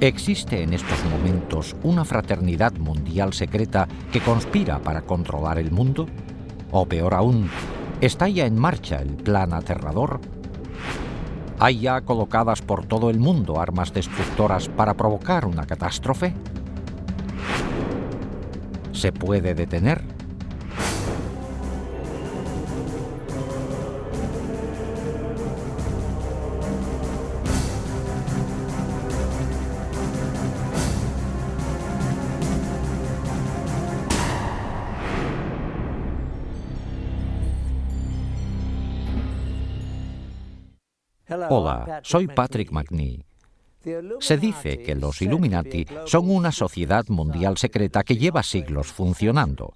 ¿Existe en estos momentos una fraternidad mundial secreta que conspira para controlar el mundo? O peor aún, ¿está ya en marcha el plan aterrador? ¿Hay ya colocadas por todo el mundo armas destructoras para provocar una catástrofe? ¿Se puede detener? Hola, soy Patrick McNee. Se dice que los Illuminati son una sociedad mundial secreta que lleva siglos funcionando.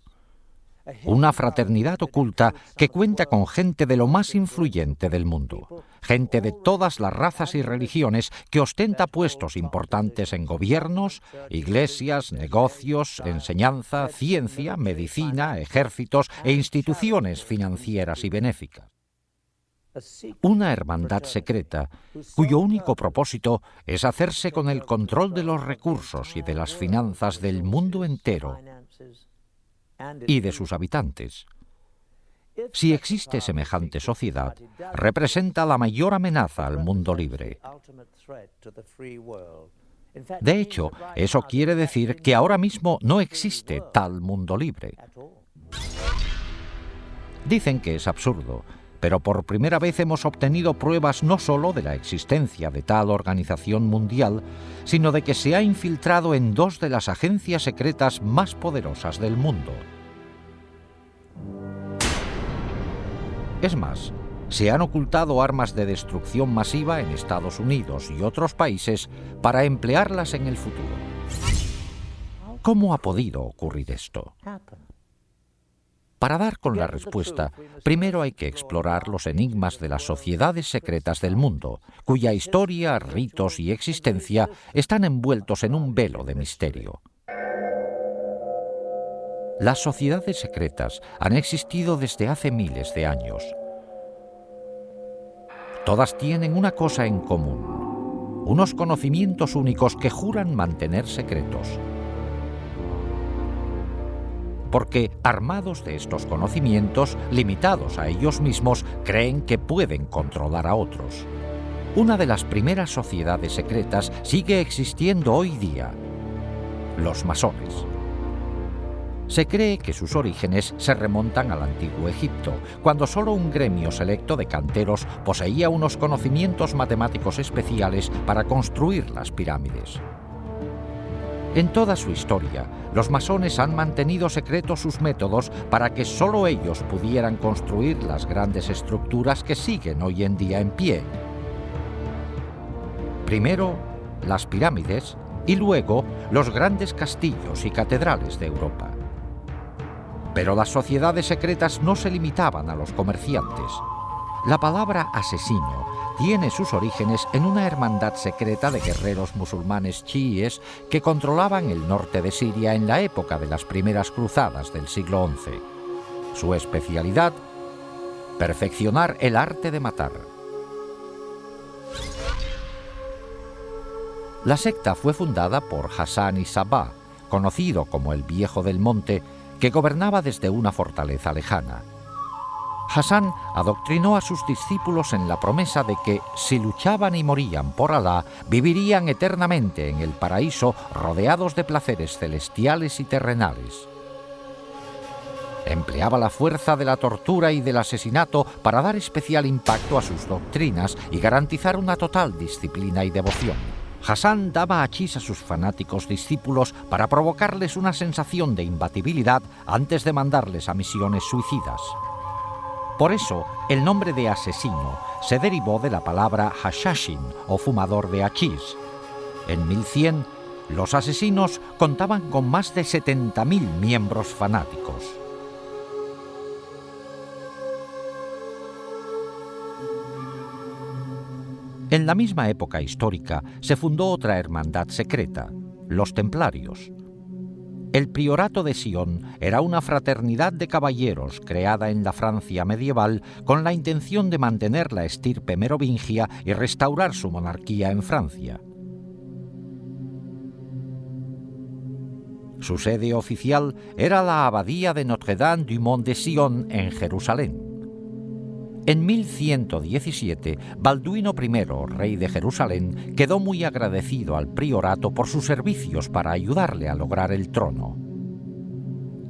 Una fraternidad oculta que cuenta con gente de lo más influyente del mundo, gente de todas las razas y religiones que ostenta puestos importantes en gobiernos, iglesias, negocios, enseñanza, ciencia, medicina, ejércitos e instituciones financieras y benéficas. Una hermandad secreta cuyo único propósito es hacerse con el control de los recursos y de las finanzas del mundo entero y de sus habitantes. Si existe semejante sociedad, representa la mayor amenaza al mundo libre. De hecho, eso quiere decir que ahora mismo no existe tal mundo libre. Dicen que es absurdo, pero por primera vez hemos obtenido pruebas no solo de la existencia de tal organización mundial, sino de que se ha infiltrado en dos de las agencias secretas más poderosas del mundo. Es más, se han ocultado armas de destrucción masiva en Estados Unidos y otros países para emplearlas en el futuro. ¿Cómo ha podido ocurrir esto? Para dar con la respuesta, primero hay que explorar los enigmas de las sociedades secretas del mundo, cuya historia, ritos y existencia están envueltos en un velo de misterio. Las sociedades secretas han existido desde hace miles de años. Todas tienen una cosa en común: unos conocimientos únicos que juran mantener secretos. Porque, armados de estos conocimientos, limitados a ellos mismos, creen que pueden controlar a otros. Una de las primeras sociedades secretas sigue existiendo hoy día: los masones. Se cree que sus orígenes se remontan al antiguo Egipto, cuando solo un gremio selecto de canteros poseía unos conocimientos matemáticos especiales para construir las pirámides. En toda su historia, los masones han mantenido secretos sus métodos para que solo ellos pudieran construir las grandes estructuras que siguen hoy en día en pie. Primero, las pirámides y luego los grandes castillos y catedrales de Europa. Pero las sociedades secretas no se limitaban a los comerciantes. La palabra asesino tiene sus orígenes en una hermandad secreta de guerreros musulmanes chiíes que controlaban el norte de Siria en la época de las primeras cruzadas del siglo XI. Su especialidad: perfeccionar el arte de matar. La secta fue fundada por Hassan y Sabah, conocido como el Viejo del Monte, que gobernaba desde una fortaleza lejana. Hassan adoctrinó a sus discípulos en la promesa de que, si luchaban y morían por Alá, vivirían eternamente en el paraíso rodeados de placeres celestiales y terrenales. Empleaba la fuerza de la tortura y del asesinato para dar especial impacto a sus doctrinas y garantizar una total disciplina y devoción. Hassan daba hachís a sus fanáticos discípulos para provocarles una sensación de imbatibilidad antes de mandarles a misiones suicidas. Por eso, el nombre de asesino se derivó de la palabra hashashin, o fumador de hachís. En 1100, los asesinos contaban con más de 70.000 miembros fanáticos. En la misma época histórica se fundó otra hermandad secreta, los Templarios. El Priorato de Sion era una fraternidad de caballeros creada en la Francia medieval con la intención de mantener la estirpe merovingia y restaurar su monarquía en Francia. Su sede oficial era la abadía de Notre-Dame du Mont de Sion en Jerusalén. En 1117, Balduino I, rey de Jerusalén, quedó muy agradecido al priorato por sus servicios para ayudarle a lograr el trono.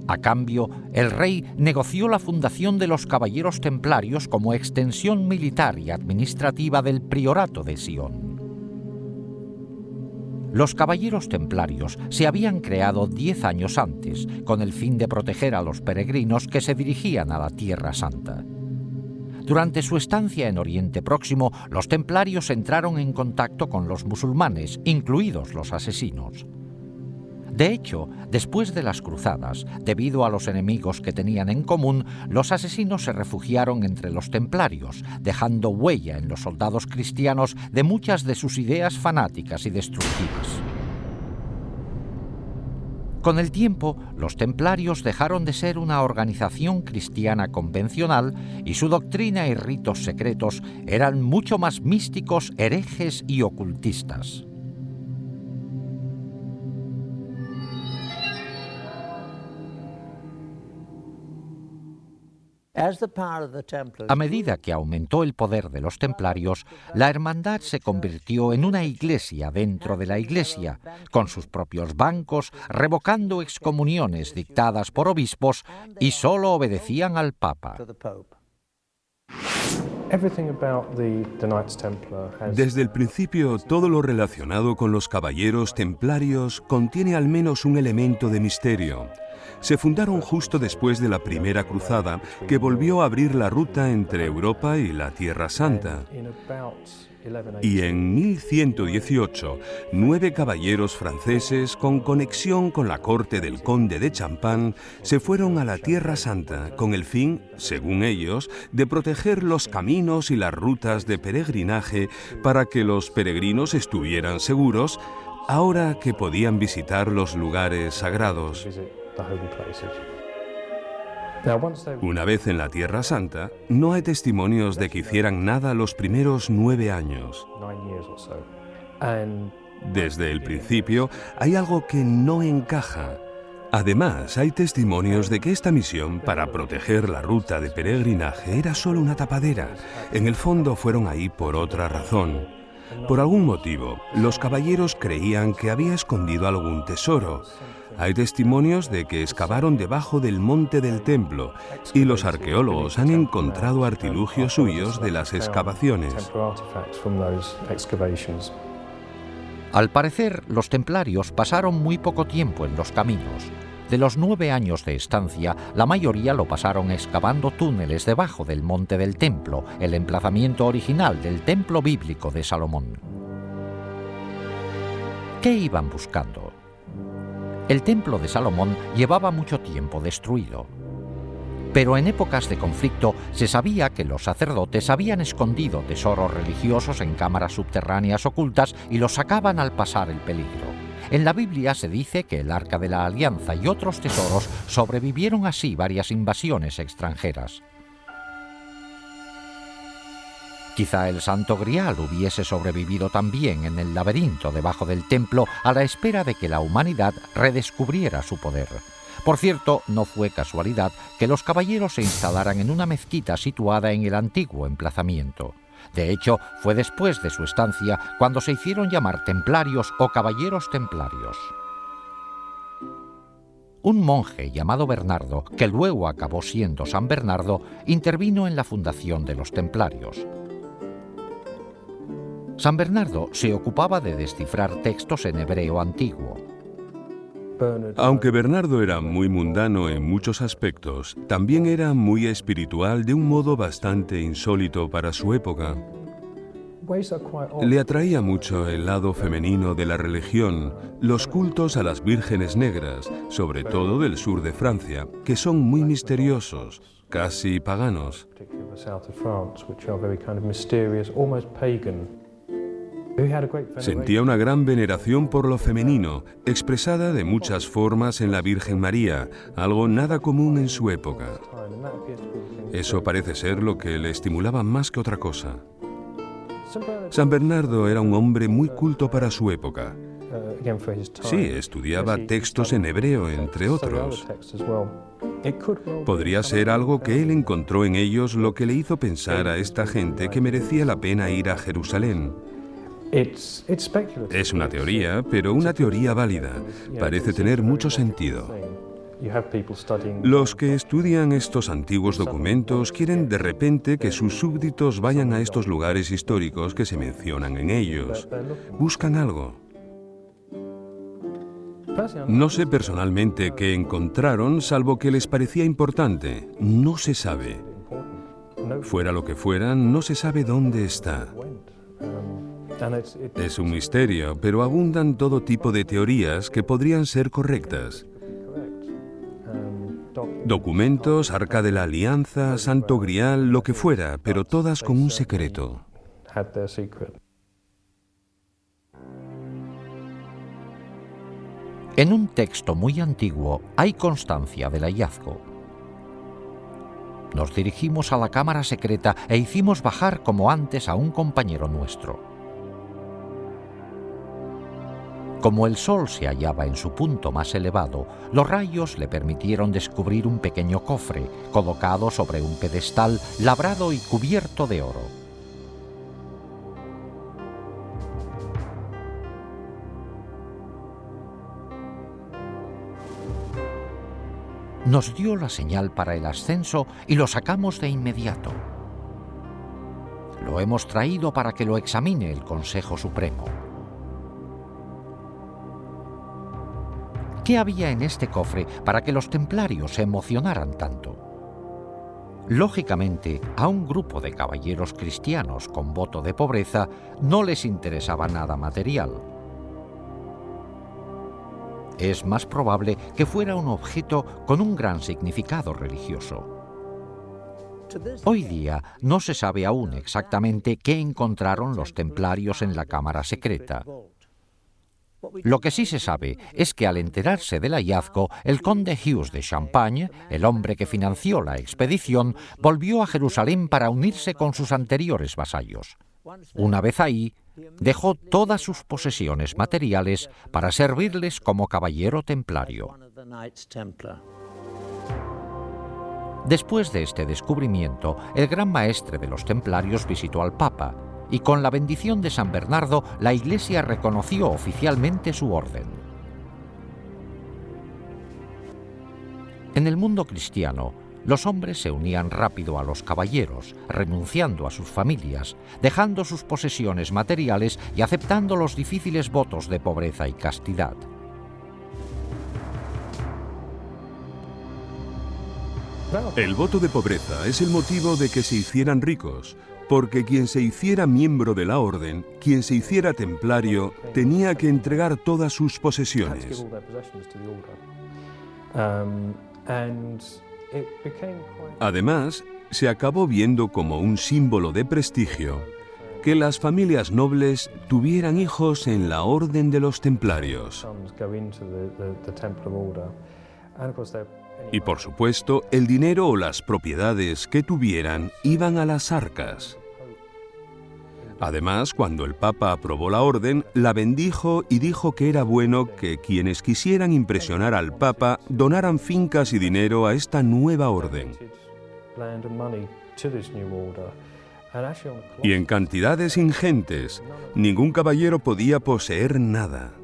A cambio, el rey negoció la fundación de los Caballeros Templarios como extensión militar y administrativa del priorato de Sion. Los Caballeros Templarios se habían creado 10 años antes, con el fin de proteger a los peregrinos que se dirigían a la Tierra Santa. Durante su estancia en Oriente Próximo, los templarios entraron en contacto con los musulmanes, incluidos los asesinos. De hecho, después de las cruzadas, debido a los enemigos que tenían en común, los asesinos se refugiaron entre los templarios, dejando huella en los soldados cristianos de muchas de sus ideas fanáticas y destructivas. Con el tiempo, los templarios dejaron de ser una organización cristiana convencional y su doctrina y ritos secretos eran mucho más místicos, herejes y ocultistas. A medida que aumentó el poder de los templarios, la hermandad se convirtió en una iglesia dentro de la iglesia, con sus propios bancos, revocando excomuniones dictadas por obispos y solo obedecían al Papa. Desde el principio, todo lo relacionado con los caballeros templarios contiene al menos un elemento de misterio. Se fundaron justo después de la Primera Cruzada, que volvió a abrir la ruta entre Europa y la Tierra Santa. Y en 1118, 9 caballeros franceses con conexión con la corte del conde de Champagne se fueron a la Tierra Santa con el fin, según ellos, de proteger los caminos y las rutas de peregrinaje para que los peregrinos estuvieran seguros ahora que podían visitar los lugares sagrados. Una vez en la Tierra Santa, no hay testimonios de que hicieran nada los primeros 9 años. Desde el principio, hay algo que no encaja. Además, hay testimonios de que esta misión para proteger la ruta de peregrinaje era solo una tapadera. En el fondo fueron ahí por otra razón. Por algún motivo, los caballeros creían que había escondido algún tesoro. Hay testimonios de que excavaron debajo del monte del templo y los arqueólogos han encontrado artilugios suyos de las excavaciones. Al parecer, los templarios pasaron muy poco tiempo en los caminos. De los 9 años de estancia, la mayoría lo pasaron excavando túneles debajo del monte del templo, el emplazamiento original del templo bíblico de Salomón. ¿Qué iban buscando? El templo de Salomón llevaba mucho tiempo destruido. Pero en épocas de conflicto se sabía que los sacerdotes habían escondido tesoros religiosos en cámaras subterráneas ocultas y los sacaban al pasar el peligro. En la Biblia se dice que el Arca de la Alianza y otros tesoros sobrevivieron así varias invasiones extranjeras. Quizá el Santo Grial hubiese sobrevivido también en el laberinto debajo del templo a la espera de que la humanidad redescubriera su poder. Por cierto, no fue casualidad que los caballeros se instalaran en una mezquita situada en el antiguo emplazamiento. De hecho, fue después de su estancia cuando se hicieron llamar templarios o caballeros templarios. Un monje llamado Bernardo, que luego acabó siendo San Bernardo, intervino en la fundación de los templarios. San Bernardo se ocupaba de descifrar textos en hebreo antiguo. Aunque Bernardo era muy mundano en muchos aspectos, también era muy espiritual de un modo bastante insólito para su época. Le atraía mucho el lado femenino de la religión, los cultos a las vírgenes negras, sobre todo del sur de Francia, que son muy misteriosos, casi paganos. Sentía una gran veneración por lo femenino, expresada de muchas formas en la Virgen María, algo nada común en su época. Eso parece ser lo que le estimulaba más que otra cosa. San Bernardo era un hombre muy culto para su época. Sí, estudiaba textos en hebreo, entre otros. Podría ser algo que él encontró en ellos lo que le hizo pensar a esta gente que merecía la pena ir a Jerusalén. Es una teoría, pero una teoría válida. Parece tener mucho sentido. Los que estudian estos antiguos documentos quieren de repente que sus súbditos vayan a estos lugares históricos que se mencionan en ellos. Buscan algo. No sé personalmente qué encontraron, salvo que les parecía importante. No se sabe. Fuera lo que fuera, no se sabe dónde está. Es un misterio, pero abundan todo tipo de teorías que podrían ser correctas. Documentos, Arca de la Alianza, Santo Grial, lo que fuera, pero todas con un secreto. En un texto muy antiguo hay constancia del hallazgo. Nos dirigimos a la cámara secreta e hicimos bajar como antes a un compañero nuestro. Como el sol se hallaba en su punto más elevado, los rayos le permitieron descubrir un pequeño cofre colocado sobre un pedestal labrado y cubierto de oro. Nos dio la señal para el ascenso y lo sacamos de inmediato. Lo hemos traído para que lo examine el Consejo Supremo. ¿Qué había en este cofre para que los templarios se emocionaran tanto? Lógicamente, a un grupo de caballeros cristianos con voto de pobreza no les interesaba nada material. Es más probable que fuera un objeto con un gran significado religioso. Hoy día no se sabe aún exactamente qué encontraron los templarios en la cámara secreta. Lo que sí se sabe es que al enterarse del hallazgo, el conde Hughes de Champagne, el hombre que financió la expedición, volvió a Jerusalén para unirse con sus anteriores vasallos. Una vez ahí, dejó todas sus posesiones materiales para servirles como caballero templario. Después de este descubrimiento, el gran maestre de los templarios visitó al Papa, y con la bendición de San Bernardo, la Iglesia reconoció oficialmente su orden. En el mundo cristiano, los hombres se unían rápido a los caballeros, renunciando a sus familias, dejando sus posesiones materiales y aceptando los difíciles votos de pobreza y castidad. El voto de pobreza es el motivo de que se hicieran ricos, porque quien se hiciera miembro de la orden, quien se hiciera templario, tenía que entregar todas sus posesiones. Además, se acabó viendo como un símbolo de prestigio que las familias nobles tuvieran hijos en la orden de los templarios. Y por supuesto, el dinero o las propiedades que tuvieran iban a las arcas. Además, cuando el Papa aprobó la orden, la bendijo y dijo que era bueno que quienes quisieran impresionar al Papa donaran fincas y dinero a esta nueva orden. Y en cantidades ingentes, ningún caballero podía poseer nada.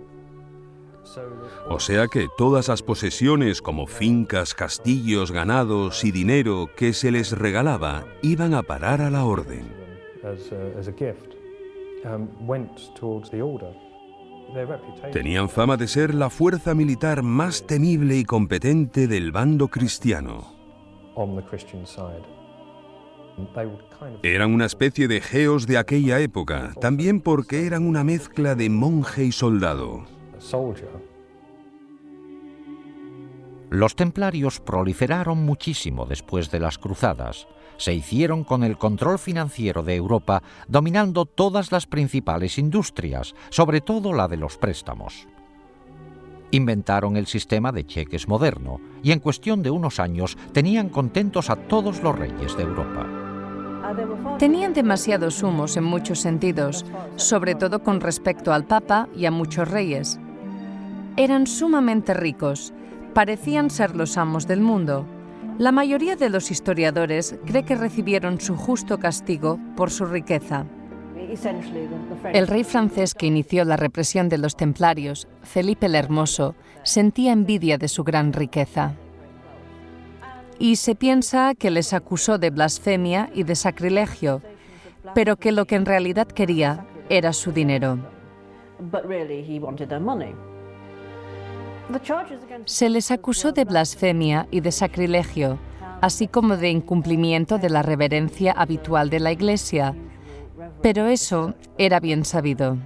O sea que todas las posesiones como fincas, castillos, ganados y dinero que se les regalaba iban a parar a la orden. Tenían fama de ser la fuerza militar más temible y competente del bando cristiano. Eran una especie de geos de aquella época, también porque eran una mezcla de monje y soldado. Los templarios proliferaron muchísimo después de las cruzadas. Se hicieron con el control financiero de Europa, dominando todas las principales industrias, sobre todo la de los préstamos. Inventaron el sistema de cheques moderno y en cuestión de unos años tenían contentos a todos los reyes de Europa. Tenían demasiados humos en muchos sentidos, sobre todo con respecto al Papa y a muchos reyes. Eran sumamente ricos, parecían ser los amos del mundo. La mayoría de los historiadores cree que recibieron su justo castigo por su riqueza. El rey francés que inició la represión de los templarios, Felipe el Hermoso, sentía envidia de su gran riqueza. Y se piensa que les acusó de blasfemia y de sacrilegio, pero que lo que en realidad quería era su dinero. Se les acusó de blasfemia y de sacrilegio, así como de incumplimiento de la reverencia habitual de la Iglesia, pero eso era bien sabido.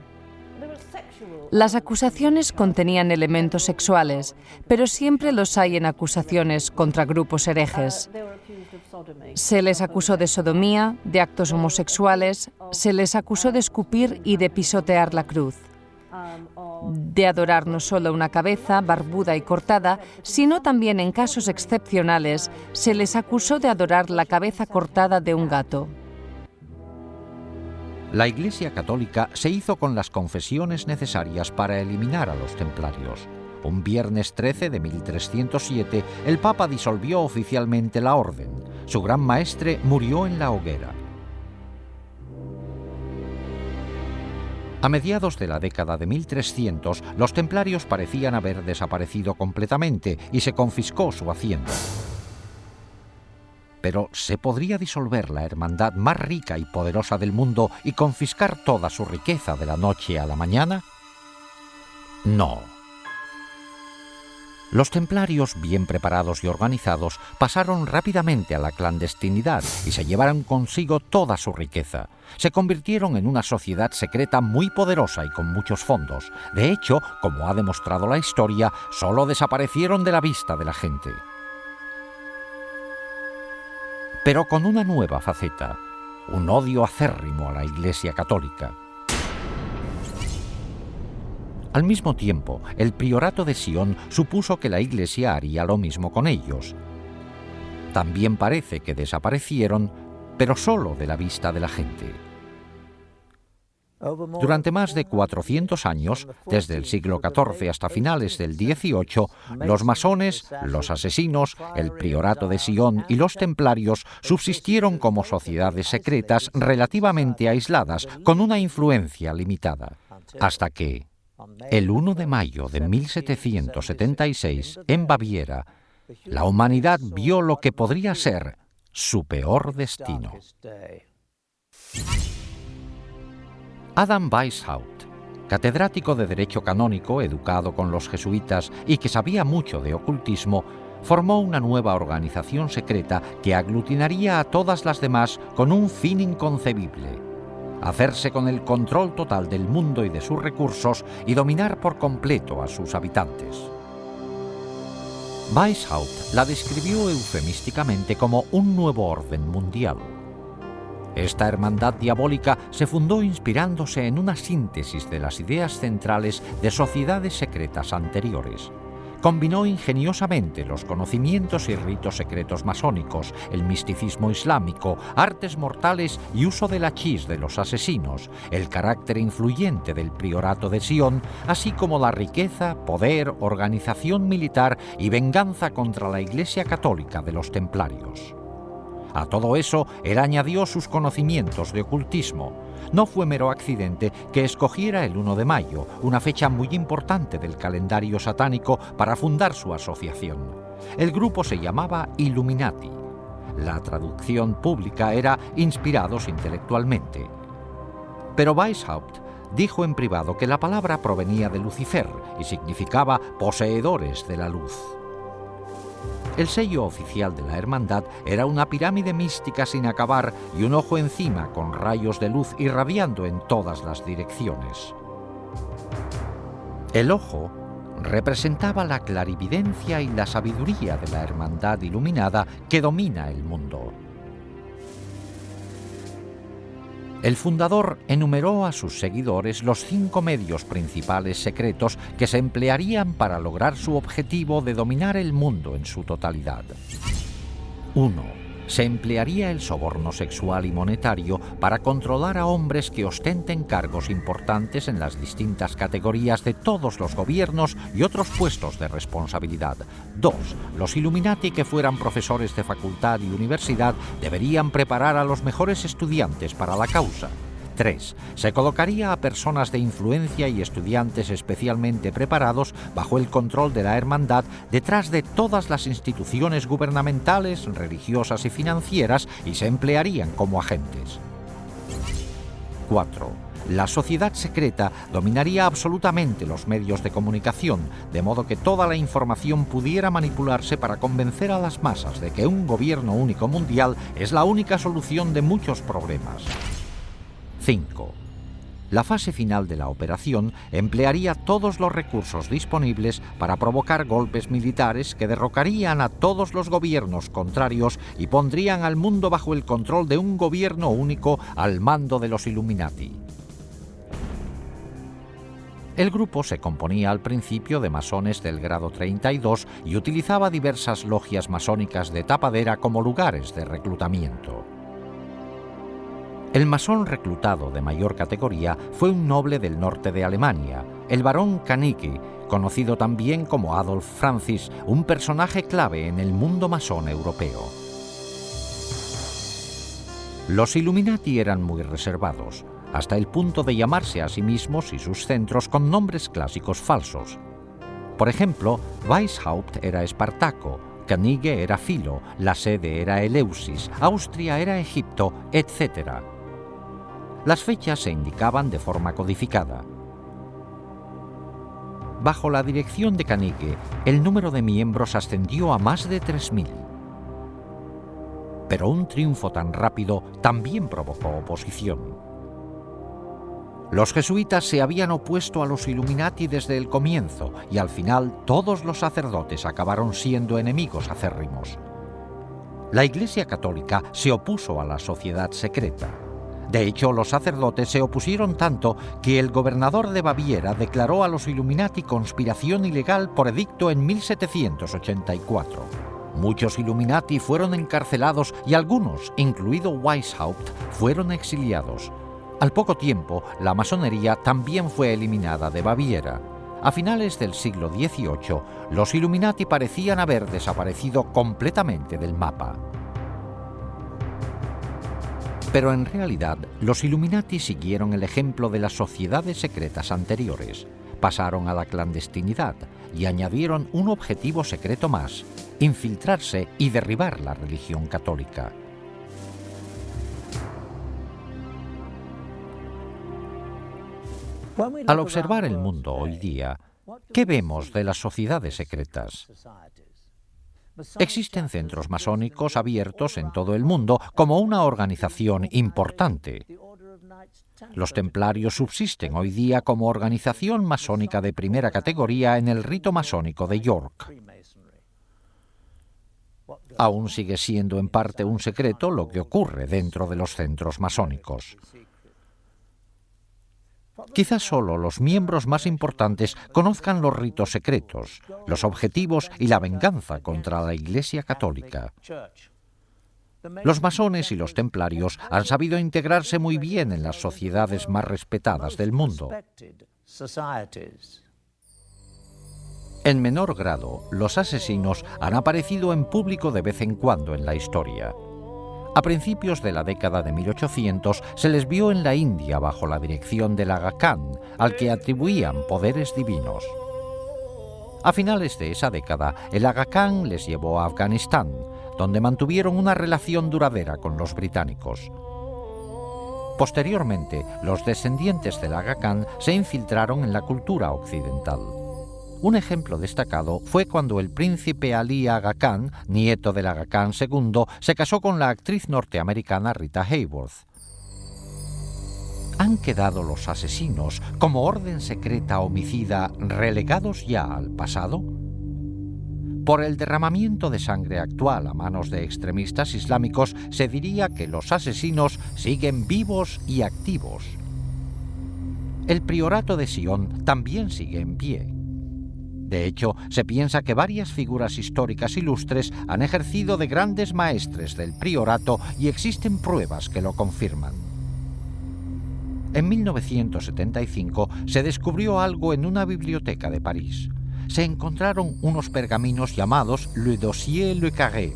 Las acusaciones contenían elementos sexuales, pero siempre los hay en acusaciones contra grupos herejes. Se les acusó de sodomía, de actos homosexuales, se les acusó de escupir y de pisotear la cruz, de adorar no solo una cabeza barbuda y cortada, sino también en casos excepcionales se les acusó de adorar la cabeza cortada de un gato. La Iglesia Católica se hizo con las confesiones necesarias para eliminar a los templarios. Un viernes 13 de 1307, el Papa disolvió oficialmente la orden. Su gran maestre murió en la hoguera. A mediados de la década de 1300, los templarios parecían haber desaparecido completamente y se confiscó su hacienda. Pero ¿se podría disolver la hermandad más rica y poderosa del mundo y confiscar toda su riqueza de la noche a la mañana? No. Los templarios, bien preparados y organizados, pasaron rápidamente a la clandestinidad y se llevaron consigo toda su riqueza. Se convirtieron en una sociedad secreta muy poderosa y con muchos fondos. De hecho, como ha demostrado la historia, solo desaparecieron de la vista de la gente. Pero con una nueva faceta, un odio acérrimo a la Iglesia Católica. Al mismo tiempo, el priorato de Sion supuso que la Iglesia haría lo mismo con ellos. También parece que desaparecieron, pero solo de la vista de la gente. Durante más de 400 años, desde el siglo XIV hasta finales del XVIII, los masones, los asesinos, el priorato de Sion y los templarios subsistieron como sociedades secretas relativamente aisladas, con una influencia limitada, hasta que, el 1 de mayo de 1776, en Baviera, la humanidad vio lo que podría ser su peor destino. Adam Weishaupt, catedrático de Derecho Canónico, educado con los jesuitas y que sabía mucho de ocultismo, formó una nueva organización secreta que aglutinaría a todas las demás con un fin inconcebible: hacerse con el control total del mundo y de sus recursos y dominar por completo a sus habitantes. Weishaupt la describió eufemísticamente como un nuevo orden mundial. Esta hermandad diabólica se fundó inspirándose en una síntesis de las ideas centrales de sociedades secretas anteriores. Combinó ingeniosamente los conocimientos y ritos secretos masónicos, el misticismo islámico, artes mortales y uso del hachís de los asesinos, el carácter influyente del priorato de Sion, así como la riqueza, poder, organización militar y venganza contra la Iglesia Católica de los templarios. A todo eso, él añadió sus conocimientos de ocultismo. No fue mero accidente que escogiera el 1 de mayo, una fecha muy importante del calendario satánico, para fundar su asociación. El grupo se llamaba Illuminati. La traducción pública era inspirados intelectualmente. Pero Weishaupt dijo en privado que la palabra provenía de Lucifer y significaba poseedores de la luz. El sello oficial de la hermandad era una pirámide mística sin acabar y un ojo encima con rayos de luz irradiando en todas las direcciones. El ojo representaba la clarividencia y la sabiduría de la hermandad iluminada que domina el mundo. El fundador enumeró a sus seguidores los 5 medios principales secretos que se emplearían para lograr su objetivo de dominar el mundo en su totalidad. 1. Se emplearía el soborno sexual y monetario para controlar a hombres que ostenten cargos importantes en las distintas categorías de todos los gobiernos y otros puestos de responsabilidad. 2. Los Illuminati que fueran profesores de facultad y universidad deberían preparar a los mejores estudiantes para la causa. 3. Se colocaría a personas de influencia y estudiantes especialmente preparados bajo el control de la hermandad detrás de todas las instituciones gubernamentales, religiosas y financieras y se emplearían como agentes. 4. La sociedad secreta dominaría absolutamente los medios de comunicación, de modo que toda la información pudiera manipularse para convencer a las masas de que un gobierno único mundial es la única solución de muchos problemas. 5. La fase final de la operación emplearía todos los recursos disponibles para provocar golpes militares que derrocarían a todos los gobiernos contrarios y pondrían al mundo bajo el control de un gobierno único al mando de los Illuminati. El grupo se componía al principio de masones del grado 32 y utilizaba diversas logias masónicas de tapadera como lugares de reclutamiento. El masón reclutado de mayor categoría fue un noble del norte de Alemania, el barón Kanicki, conocido también como Adolf Francis, un personaje clave en el mundo masón europeo. Los Illuminati eran muy reservados, hasta el punto de llamarse a sí mismos y sus centros con nombres clásicos falsos. Por ejemplo, Weishaupt era Espartaco, Canige era Filo, la sede era Eleusis, Austria era Egipto, etc. Las fechas se indicaban de forma codificada. Bajo la dirección de Canige, el número de miembros ascendió a más de 3.000. Pero un triunfo tan rápido también provocó oposición. Los jesuitas se habían opuesto a los Illuminati desde el comienzo y al final todos los sacerdotes acabaron siendo enemigos acérrimos. La Iglesia Católica se opuso a la sociedad secreta. De hecho, los sacerdotes se opusieron tanto que el gobernador de Baviera declaró a los Illuminati conspiración ilegal por edicto en 1784. Muchos Illuminati fueron encarcelados y algunos, incluido Weishaupt, fueron exiliados. Al poco tiempo, la masonería también fue eliminada de Baviera. A finales del siglo XVIII, los Illuminati parecían haber desaparecido completamente del mapa. Pero en realidad, los Illuminati siguieron el ejemplo de las sociedades secretas anteriores. Pasaron a la clandestinidad y añadieron un objetivo secreto más: infiltrarse y derribar la religión católica. Al observar el mundo hoy día, ¿qué vemos de las sociedades secretas? Existen centros masónicos abiertos en todo el mundo como una organización importante. Los templarios subsisten hoy día como organización masónica de primera categoría en el rito masónico de York. Aún sigue siendo en parte un secreto lo que ocurre dentro de los centros masónicos. Quizás solo los miembros más importantes conozcan los ritos secretos, los objetivos y la venganza contra la Iglesia Católica. Los masones y los templarios han sabido integrarse muy bien en las sociedades más respetadas del mundo. En menor grado, los asesinos han aparecido en público de vez en cuando en la historia. A principios de la década de 1800 se les vio en la India bajo la dirección del Aga Khan, al que atribuían poderes divinos. A finales de esa década, el Aga Khan les llevó a Afganistán, donde mantuvieron una relación duradera con los británicos. Posteriormente, los descendientes del Aga Khan se infiltraron en la cultura occidental. Un ejemplo destacado fue cuando el príncipe Ali Aga Khan, nieto del Aga Khan II, se casó con la actriz norteamericana Rita Hayworth. ¿Han quedado los asesinos, como orden secreta homicida, relegados ya al pasado? Por el derramamiento de sangre actual a manos de extremistas islámicos, se diría que los asesinos siguen vivos y activos. El priorato de Sion también sigue en pie. De hecho, se piensa que varias figuras históricas ilustres han ejercido de grandes maestres del priorato y existen pruebas que lo confirman. En 1975 se descubrió algo en una biblioteca de París. Se encontraron unos pergaminos llamados Le Dossier Le Carré.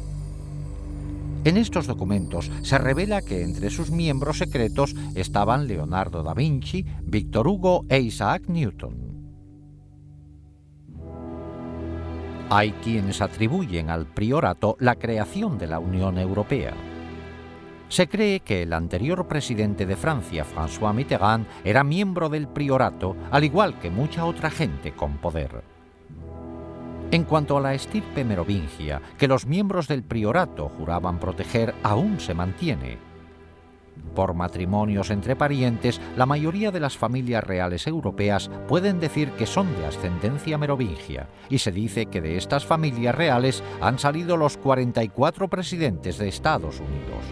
En estos documentos se revela que entre sus miembros secretos estaban Leonardo da Vinci, Víctor Hugo e Isaac Newton. Hay quienes atribuyen al priorato la creación de la Unión Europea. Se cree que el anterior presidente de Francia, François Mitterrand, era miembro del priorato, al igual que mucha otra gente con poder. En cuanto a la estirpe merovingia, que los miembros del priorato juraban proteger, aún se mantiene. Por matrimonios entre parientes, la mayoría de las familias reales europeas pueden decir que son de ascendencia merovingia, y se dice que de estas familias reales han salido los 44 presidentes de Estados Unidos.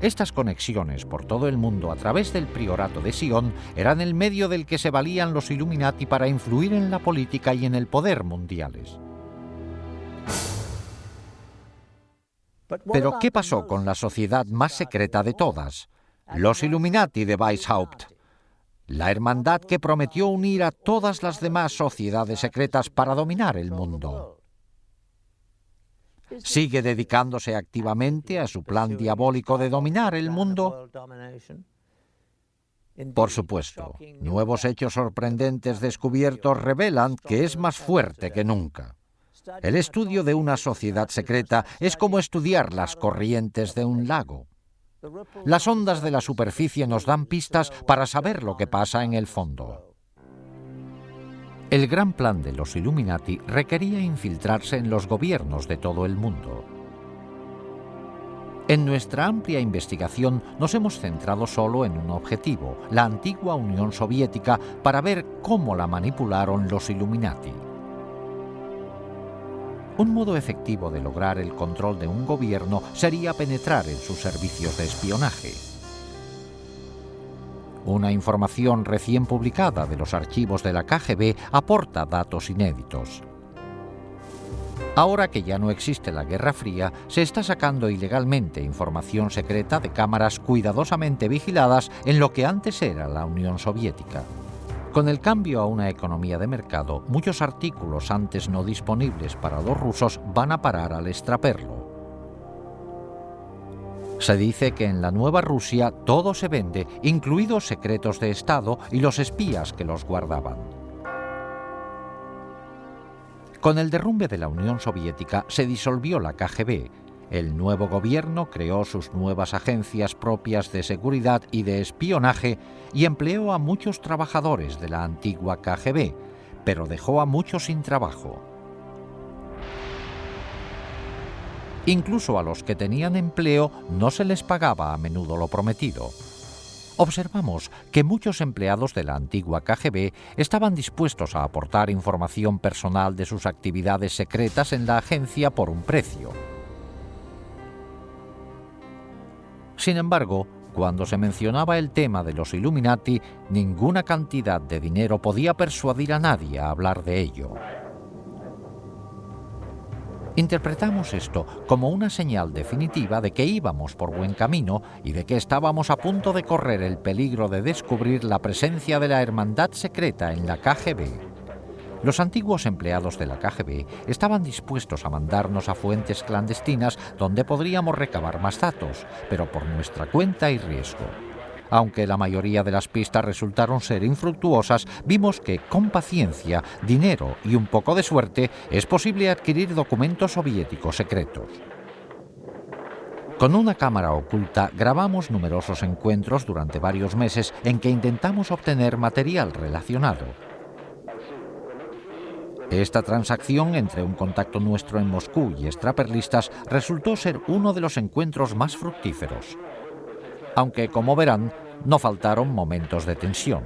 Estas conexiones por todo el mundo a través del priorato de Sion eran el medio del que se valían los Illuminati para influir en la política y en el poder mundiales. Pero, ¿qué pasó con la sociedad más secreta de todas? Los Illuminati de Weishaupt. La hermandad que prometió unir a todas las demás sociedades secretas para dominar el mundo. ¿Sigue dedicándose activamente a su plan diabólico de dominar el mundo? Por supuesto, nuevos hechos sorprendentes descubiertos revelan que es más fuerte que nunca. El estudio de una sociedad secreta es como estudiar las corrientes de un lago. Las ondas de la superficie nos dan pistas para saber lo que pasa en el fondo. El gran plan de los Illuminati requería infiltrarse en los gobiernos de todo el mundo. En nuestra amplia investigación nos hemos centrado solo en un objetivo, la antigua Unión Soviética, para ver cómo la manipularon los Illuminati. Un modo efectivo de lograr el control de un gobierno sería penetrar en sus servicios de espionaje. Una información recién publicada de los archivos de la KGB aporta datos inéditos. Ahora que ya no existe la Guerra Fría, se está sacando ilegalmente información secreta de cámaras cuidadosamente vigiladas en lo que antes era la Unión Soviética. Con el cambio a una economía de mercado, muchos artículos antes no disponibles para los rusos van a parar al extraperlo. Se dice que en la nueva Rusia todo se vende, incluidos secretos de Estado y los espías que los guardaban. Con el derrumbe de la Unión Soviética se disolvió la KGB. El nuevo gobierno creó sus nuevas agencias propias de seguridad y de espionaje y empleó a muchos trabajadores de la antigua KGB, pero dejó a muchos sin trabajo. Incluso a los que tenían empleo no se les pagaba a menudo lo prometido. Observamos que muchos empleados de la antigua KGB estaban dispuestos a aportar información personal de sus actividades secretas en la agencia por un precio. Sin embargo, cuando se mencionaba el tema de los Illuminati, ninguna cantidad de dinero podía persuadir a nadie a hablar de ello. Interpretamos esto como una señal definitiva de que íbamos por buen camino y de que estábamos a punto de correr el peligro de descubrir la presencia de la hermandad secreta en la KGB. Los antiguos empleados de la KGB estaban dispuestos a mandarnos a fuentes clandestinas donde podríamos recabar más datos, pero por nuestra cuenta y riesgo. Aunque la mayoría de las pistas resultaron ser infructuosas, vimos que con paciencia, dinero y un poco de suerte es posible adquirir documentos soviéticos secretos. Con una cámara oculta grabamos numerosos encuentros durante varios meses en que intentamos obtener material relacionado. Esta transacción entre un contacto nuestro en Moscú y extraperlistas resultó ser uno de los encuentros más fructíferos. Aunque, como verán, no faltaron momentos de tensión.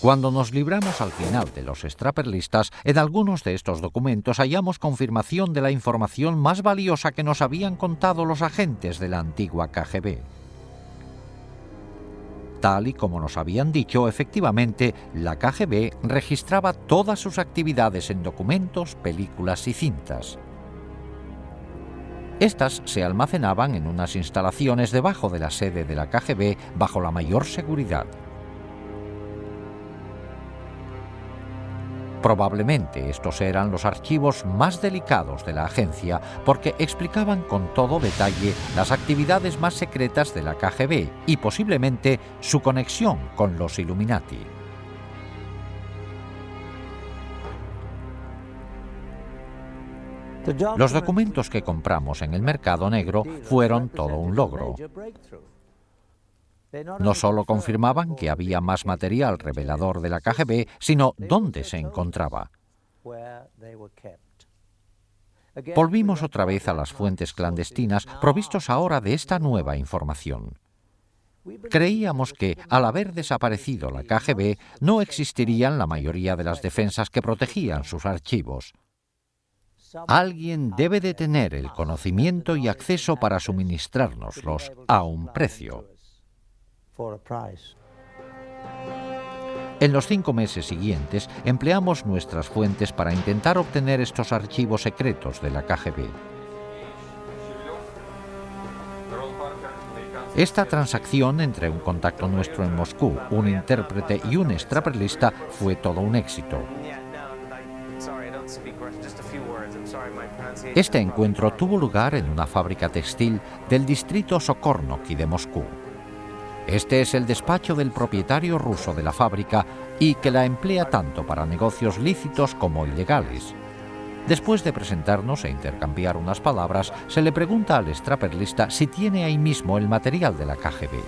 Cuando nos libramos al final de los extraperlistas, en algunos de estos documentos hallamos confirmación de la información más valiosa que nos habían contado los agentes de la antigua KGB. Tal y como nos habían dicho, efectivamente, la KGB registraba todas sus actividades en documentos, películas y cintas. Estas se almacenaban en unas instalaciones debajo de la sede de la KGB bajo la mayor seguridad. Probablemente estos eran los archivos más delicados de la agencia porque explicaban con todo detalle las actividades más secretas de la KGB y posiblemente su conexión con los Illuminati. Los documentos que compramos en el mercado negro fueron todo un logro. No solo confirmaban que había más material revelador de la KGB, sino dónde se encontraba. Volvimos otra vez a las fuentes clandestinas, provistos ahora de esta nueva información. Creíamos que, al haber desaparecido la KGB, no existirían la mayoría de las defensas que protegían sus archivos. Alguien debe de tener el conocimiento y acceso para suministrárnoslos a un precio. En los 5 meses siguientes, empleamos nuestras fuentes para intentar obtener estos archivos secretos de la KGB. Esta transacción entre un contacto nuestro en Moscú, un intérprete y un extraperlista fue todo un éxito. Este encuentro tuvo lugar en una fábrica textil del distrito Sokornoky de Moscú. Este es el despacho del propietario ruso de la fábrica y que la emplea tanto para negocios lícitos como ilegales. Después de presentarnos e intercambiar unas palabras, se le pregunta al extraperlista si tiene ahí mismo el material de la KGB.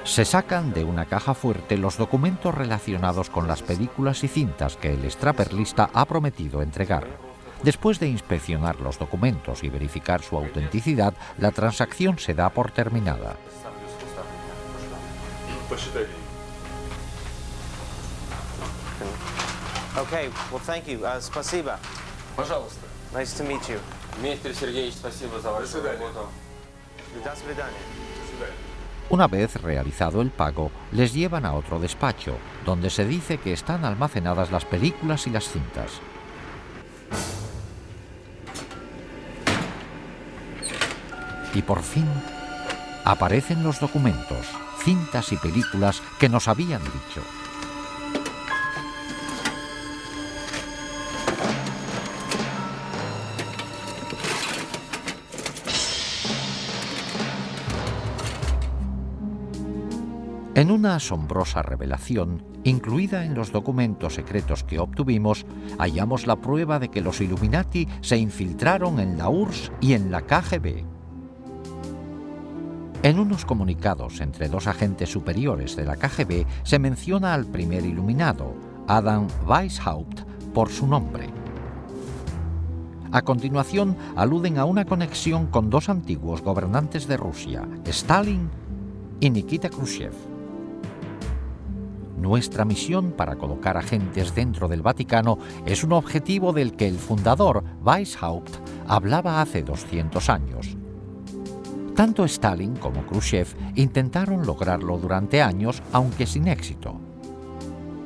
Se sacan de una caja fuerte los documentos relacionados con las películas y cintas que el extraperlista ha prometido entregar. Después de inspeccionar los documentos y verificar su autenticidad, la transacción se da por terminada. Okay, well, thank you. Спасибо. Пожалуйста. Nice to meet you. Дмитрий Сергеевич, спасибо за вашу работу. До свидания. Una vez realizado el pago, les llevan a otro despacho, donde se dice que están almacenadas las películas y las cintas. Y por fin, aparecen los documentos, cintas y películas que nos habían dicho. En una asombrosa revelación, incluida en los documentos secretos que obtuvimos, hallamos la prueba de que los Illuminati se infiltraron en la URSS y en la KGB. En unos comunicados entre 2 agentes superiores de la KGB se menciona al primer iluminado, Adam Weishaupt, por su nombre. A continuación, aluden a una conexión con 2 antiguos gobernantes de Rusia, Stalin y Nikita Khrushchev. Nuestra misión para colocar agentes dentro del Vaticano es un objetivo del que el fundador, Weishaupt, hablaba hace 200 años. Tanto Stalin como Khrushchev intentaron lograrlo durante años, aunque sin éxito.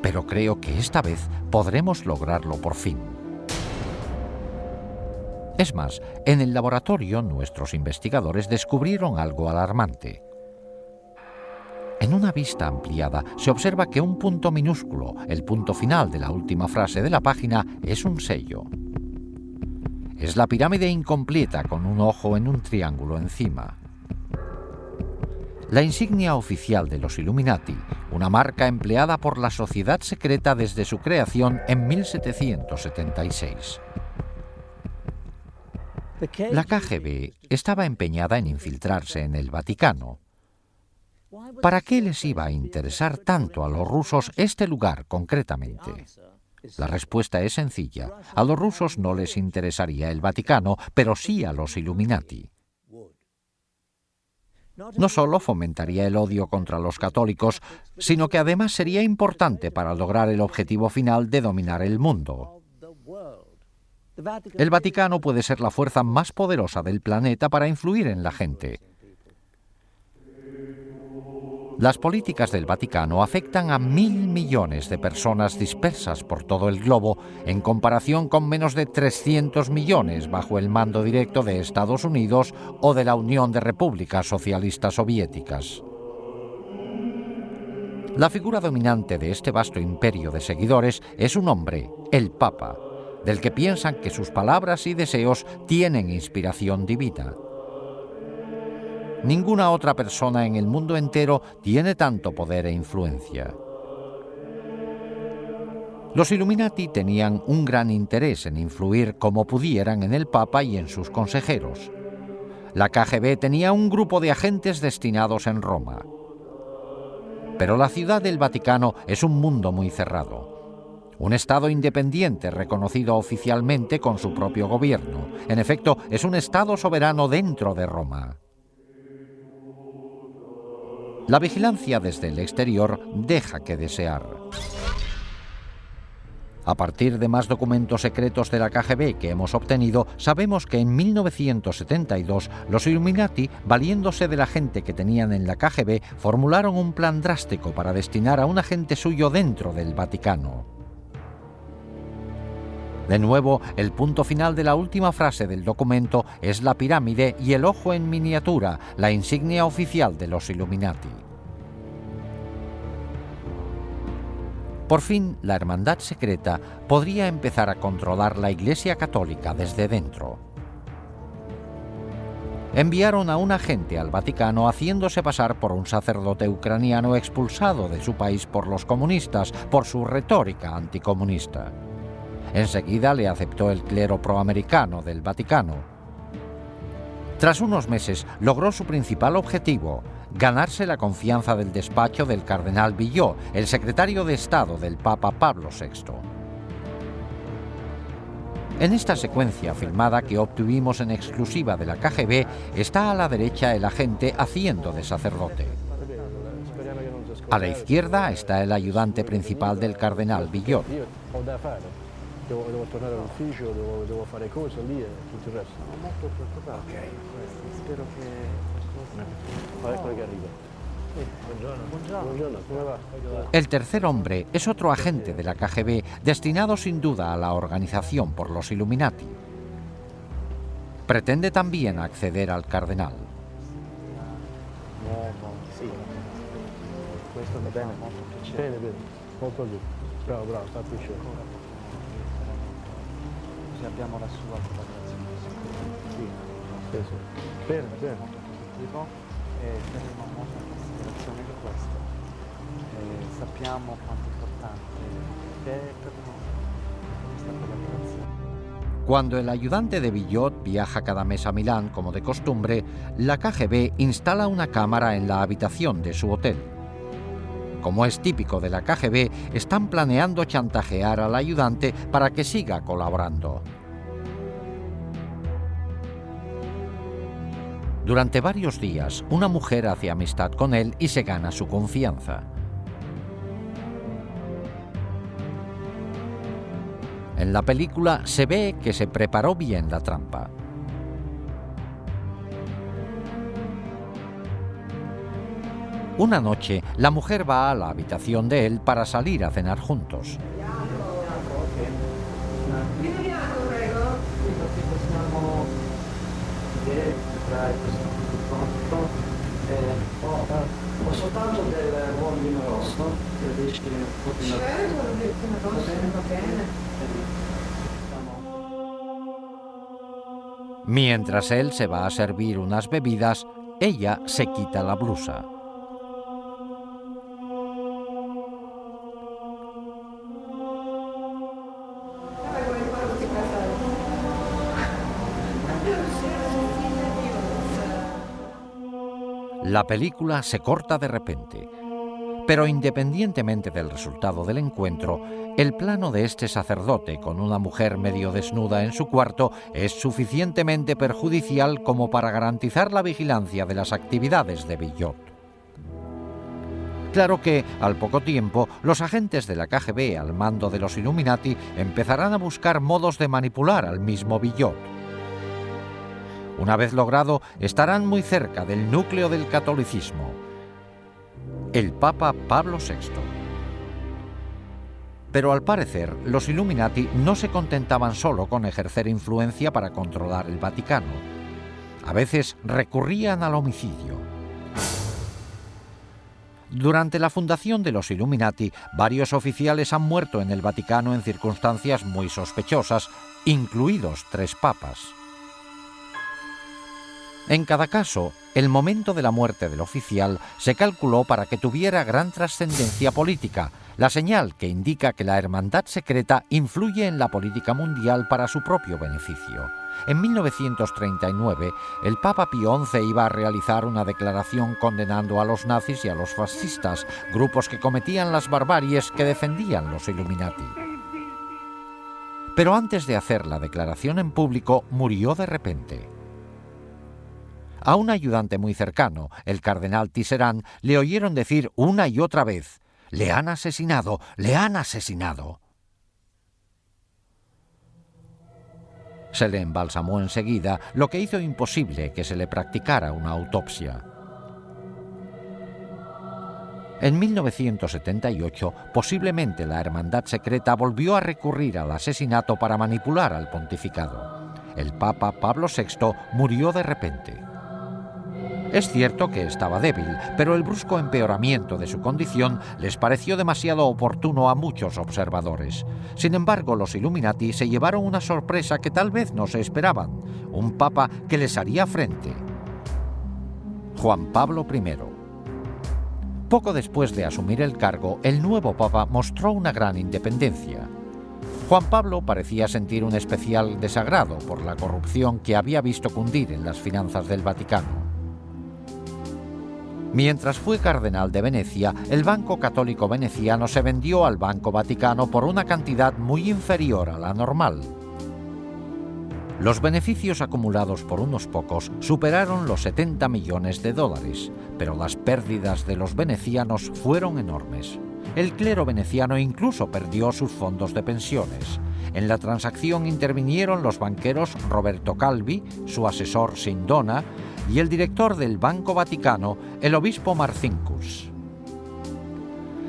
Pero creo que esta vez podremos lograrlo por fin. Es más, en el laboratorio nuestros investigadores descubrieron algo alarmante. En una vista ampliada se observa que un punto minúsculo, el punto final de la última frase de la página, es un sello. es la pirámide incompleta con un ojo en un triángulo encima. La insignia oficial de los Illuminati, una marca empleada por la sociedad secreta desde su creación en 1776. La KGB estaba empeñada en infiltrarse en el Vaticano. ¿Para qué les iba a interesar tanto a los rusos este lugar concretamente? La respuesta es sencilla. A los rusos no les interesaría el Vaticano, pero sí a los Illuminati. No solo fomentaría el odio contra los católicos, sino que además sería importante para lograr el objetivo final de dominar el mundo. El Vaticano puede ser la fuerza más poderosa del planeta para influir en la gente. Las políticas del Vaticano afectan a 1.000 millones de personas dispersas por todo el globo, en comparación con menos de 300 millones bajo el mando directo de Estados Unidos o de la Unión de Repúblicas Socialistas Soviéticas. La figura dominante de este vasto imperio de seguidores es un hombre, el Papa, del que piensan que sus palabras y deseos tienen inspiración divina. Ninguna otra persona en el mundo entero tiene tanto poder e influencia. Los Illuminati tenían un gran interés en influir como pudieran en el Papa y en sus consejeros. La KGB tenía un grupo de agentes destinados en Roma. Pero la ciudad del Vaticano es un mundo muy cerrado. Un Estado independiente reconocido oficialmente con su propio gobierno. En efecto, es un Estado soberano dentro de Roma. La vigilancia desde el exterior deja que desear. A partir de más documentos secretos de la KGB que hemos obtenido, sabemos que en 1972 los Illuminati, valiéndose de la gente que tenían en la KGB, formularon un plan drástico para destinar a un agente suyo dentro del Vaticano. De nuevo, el punto final de la última frase del documento es la pirámide y el ojo en miniatura, la insignia oficial de los Illuminati. Por fin, la hermandad secreta podría empezar a controlar la Iglesia Católica desde dentro. Enviaron a un agente al Vaticano haciéndose pasar por un sacerdote ucraniano expulsado de su país por los comunistas por su retórica anticomunista. Enseguida le aceptó el clero proamericano del Vaticano. Tras unos meses logró su principal objetivo, ganarse la confianza del despacho del cardenal Villot, el secretario de Estado del Papa Pablo VI. En esta secuencia filmada que obtuvimos en exclusiva de la KGB está a la derecha el agente haciendo de sacerdote. A la izquierda está el ayudante principal del cardenal Villot. Devo tornare all'ufficio, devo fare cose lì e tutto il resto. Sono molto preoccupato. Ok, spero che... Ecco che arriva. Buongiorno, come va? El tercer hombre es otro agente de la KGB destinado sin duda a la organización por los Illuminati. Pretende también acceder al cardenal. Sì, questo va bene, molto piacere. Bene, molto bene. Bravo, sta piacere. Abbiamo la sua collaborazione. Sì. Bene. Molto positivo e terremo molta considerazione di questo. Sappiamo quanto è importante per noi questa collaborazione. Cuando el ayudante de Villot viaja cada mes a Milán, como de costumbre, la KGB instala una cámara en la habitación de su hotel. Como es típico de la KGB, están planeando chantajear al ayudante para que siga colaborando. Durante varios días, una mujer hace amistad con él y se gana su confianza. En la película se ve que se preparó bien la trampa. Una noche, la mujer va a la habitación de él para salir a cenar juntos. Mientras él se va a servir unas bebidas, ella se quita la blusa. La película se corta de repente, pero independientemente del resultado del encuentro, el plano de este sacerdote con una mujer medio desnuda en su cuarto es suficientemente perjudicial como para garantizar la vigilancia de las actividades de Villot. Claro que, al poco tiempo, los agentes de la KGB al mando de los Illuminati empezarán a buscar modos de manipular al mismo Villot. Una vez logrado, estarán muy cerca del núcleo del catolicismo, el Papa Pablo VI. Pero al parecer, los Illuminati no se contentaban solo con ejercer influencia para controlar el Vaticano. A veces recurrían al homicidio. Durante la fundación de los Illuminati, varios oficiales han muerto en el Vaticano en circunstancias muy sospechosas, incluidos 3 papas. En cada caso, el momento de la muerte del oficial se calculó para que tuviera gran trascendencia política, la señal que indica que la hermandad secreta influye en la política mundial para su propio beneficio. En 1939, el Papa Pío XI iba a realizar una declaración condenando a los nazis y a los fascistas, grupos que cometían las barbaries que defendían los Illuminati. Pero antes de hacer la declaración en público, murió de repente. A un ayudante muy cercano, el cardenal Tisserand, le oyeron decir una y otra vez: «Le han asesinado, le han asesinado». Se le embalsamó enseguida, lo que hizo imposible que se le practicara una autopsia. En 1978, posiblemente la hermandad secreta volvió a recurrir al asesinato para manipular al pontificado. El Papa Pablo VI murió de repente. Es cierto que estaba débil, pero el brusco empeoramiento de su condición les pareció demasiado oportuno a muchos observadores. Sin embargo, los Illuminati se llevaron una sorpresa que tal vez no se esperaban: un papa que les haría frente. Juan Pablo I. Poco después de asumir el cargo, el nuevo papa mostró una gran independencia. Juan Pablo parecía sentir un especial desagrado por la corrupción que había visto cundir en las finanzas del Vaticano. Mientras fue cardenal de Venecia, el Banco Católico Veneciano se vendió al Banco Vaticano por una cantidad muy inferior a la normal. Los beneficios acumulados por unos pocos superaron los 70 millones de dólares, pero las pérdidas de los venecianos fueron enormes. El clero veneciano incluso perdió sus fondos de pensiones. En la transacción intervinieron los banqueros Roberto Calvi, su asesor Sindona, y el director del Banco Vaticano, el obispo Marcinkus.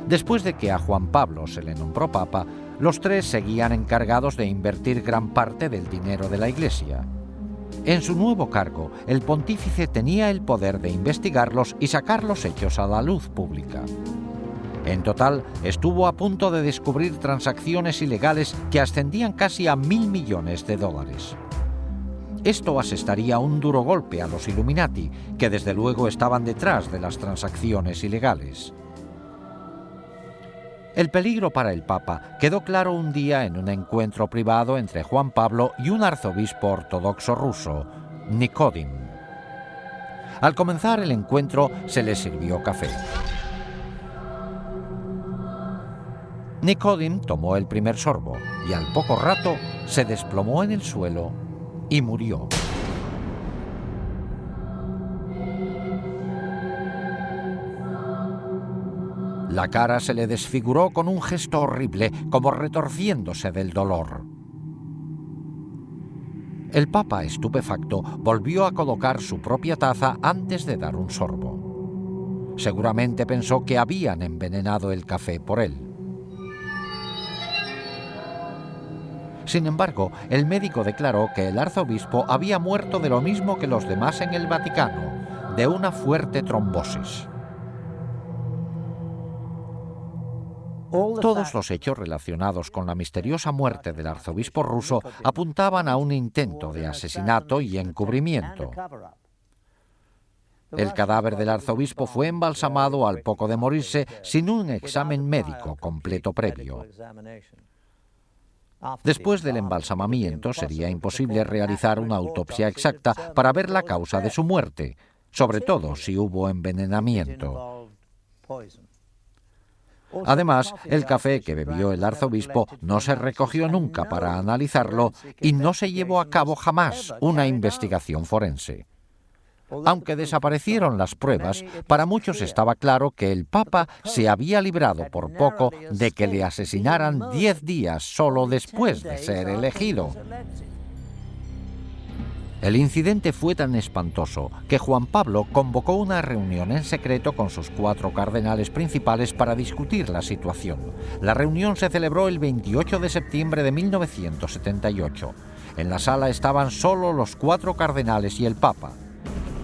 Después de que a Juan Pablo se le nombró papa, los 3 seguían encargados de invertir gran parte del dinero de la Iglesia. En su nuevo cargo, el pontífice tenía el poder de investigarlos y sacar los hechos a la luz pública. En total, estuvo a punto de descubrir transacciones ilegales que ascendían casi a 1.000 millones de dólares. Esto asestaría un duro golpe a los Illuminati, que desde luego estaban detrás de las transacciones ilegales. El peligro para el Papa quedó claro un día en un encuentro privado entre Juan Pablo y un arzobispo ortodoxo ruso, Nikodim. Al comenzar el encuentro se le sirvió café. Nikodim tomó el primer sorbo y al poco rato se desplomó en el suelo y murió. La cara se le desfiguró con un gesto horrible, como retorciéndose del dolor. El Papa, estupefacto, volvió a colocar su propia taza antes de dar un sorbo. Seguramente pensó que habían envenenado el café por él. Sin embargo, el médico declaró que el arzobispo había muerto de lo mismo que los demás en el Vaticano, de una fuerte trombosis. Todos los hechos relacionados con la misteriosa muerte del arzobispo ruso apuntaban a un intento de asesinato y encubrimiento. El cadáver del arzobispo fue embalsamado al poco de morirse sin un examen médico completo previo. Después del embalsamamiento sería imposible realizar una autopsia exacta para ver la causa de su muerte, sobre todo si hubo envenenamiento. Además, el café que bebió el arzobispo no se recogió nunca para analizarlo y no se llevó a cabo jamás una investigación forense. Aunque desaparecieron las pruebas, para muchos estaba claro que el Papa se había librado por poco de que le asesinaran 10 días solo después de ser elegido. El incidente fue tan espantoso que Juan Pablo convocó una reunión en secreto con sus 4 cardenales principales para discutir la situación. La reunión se celebró el 28 de septiembre de 1978. En la sala estaban solo los 4 cardenales y el Papa.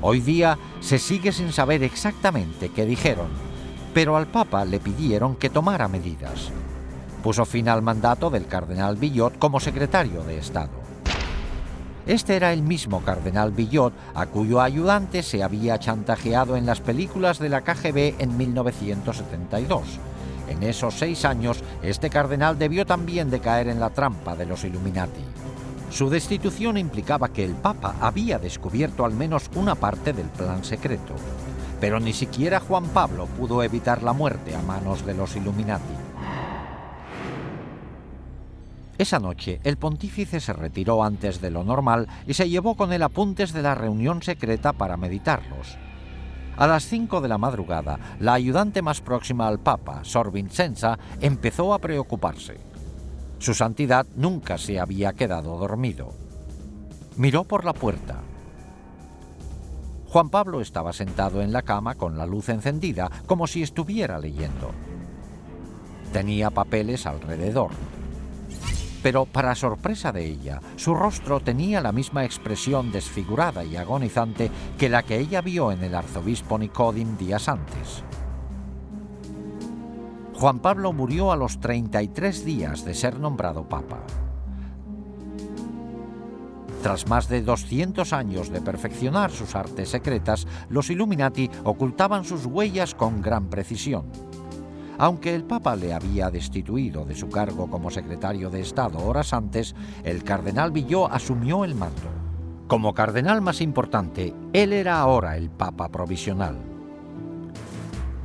Hoy día se sigue sin saber exactamente qué dijeron, pero al Papa le pidieron que tomara medidas. Puso fin al mandato del cardenal Billot como secretario de Estado. Este era el mismo cardenal Billot a cuyo ayudante se había chantajeado en las películas de la KGB en 1972. En esos 6 años, este cardenal debió también de caer en la trampa de los Illuminati. Su destitución implicaba que el Papa había descubierto al menos una parte del plan secreto. Pero ni siquiera Juan Pablo pudo evitar la muerte a manos de los Illuminati. Esa noche, el pontífice se retiró antes de lo normal y se llevó con él apuntes de la reunión secreta para meditarlos. A las 5 de la madrugada, la ayudante más próxima al Papa, Sor Vincenza, empezó a preocuparse. Su santidad nunca se había quedado dormido. Miró por la puerta. Juan Pablo estaba sentado en la cama con la luz encendida, como si estuviera leyendo. Tenía papeles alrededor. Pero, para sorpresa de ella, su rostro tenía la misma expresión desfigurada y agonizante que la que ella vio en el arzobispo Nicodim días antes. Juan Pablo murió a los 33 días de ser nombrado Papa. Tras más de 200 años de perfeccionar sus artes secretas, los Illuminati ocultaban sus huellas con gran precisión. Aunque el Papa le había destituido de su cargo como secretario de Estado horas antes, el cardenal Billot asumió el mando. Como cardenal más importante, él era ahora el Papa provisional.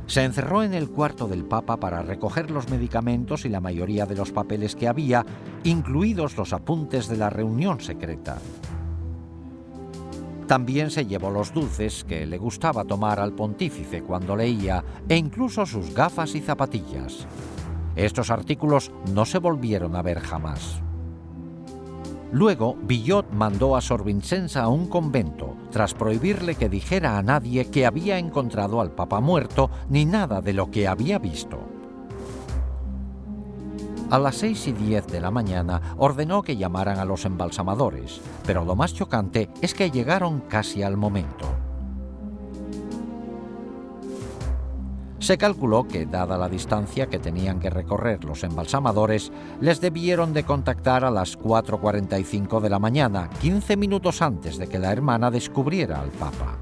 Se encerró en el cuarto del Papa para recoger los medicamentos y la mayoría de los papeles que había, incluidos los apuntes de la reunión secreta. También se llevó los dulces que le gustaba tomar al pontífice cuando leía, e incluso sus gafas y zapatillas. Estos artículos no se volvieron a ver jamás. Luego, Billot mandó a Sor Vincenza a un convento, tras prohibirle que dijera a nadie que había encontrado al Papa muerto ni nada de lo que había visto. A las 6:10 de la mañana ordenó que llamaran a los embalsamadores, pero lo más chocante es que llegaron casi al momento. Se calculó que, dada la distancia que tenían que recorrer los embalsamadores, les debieron de contactar a las 4:45 de la mañana, 15 minutos antes de que la hermana descubriera al Papa.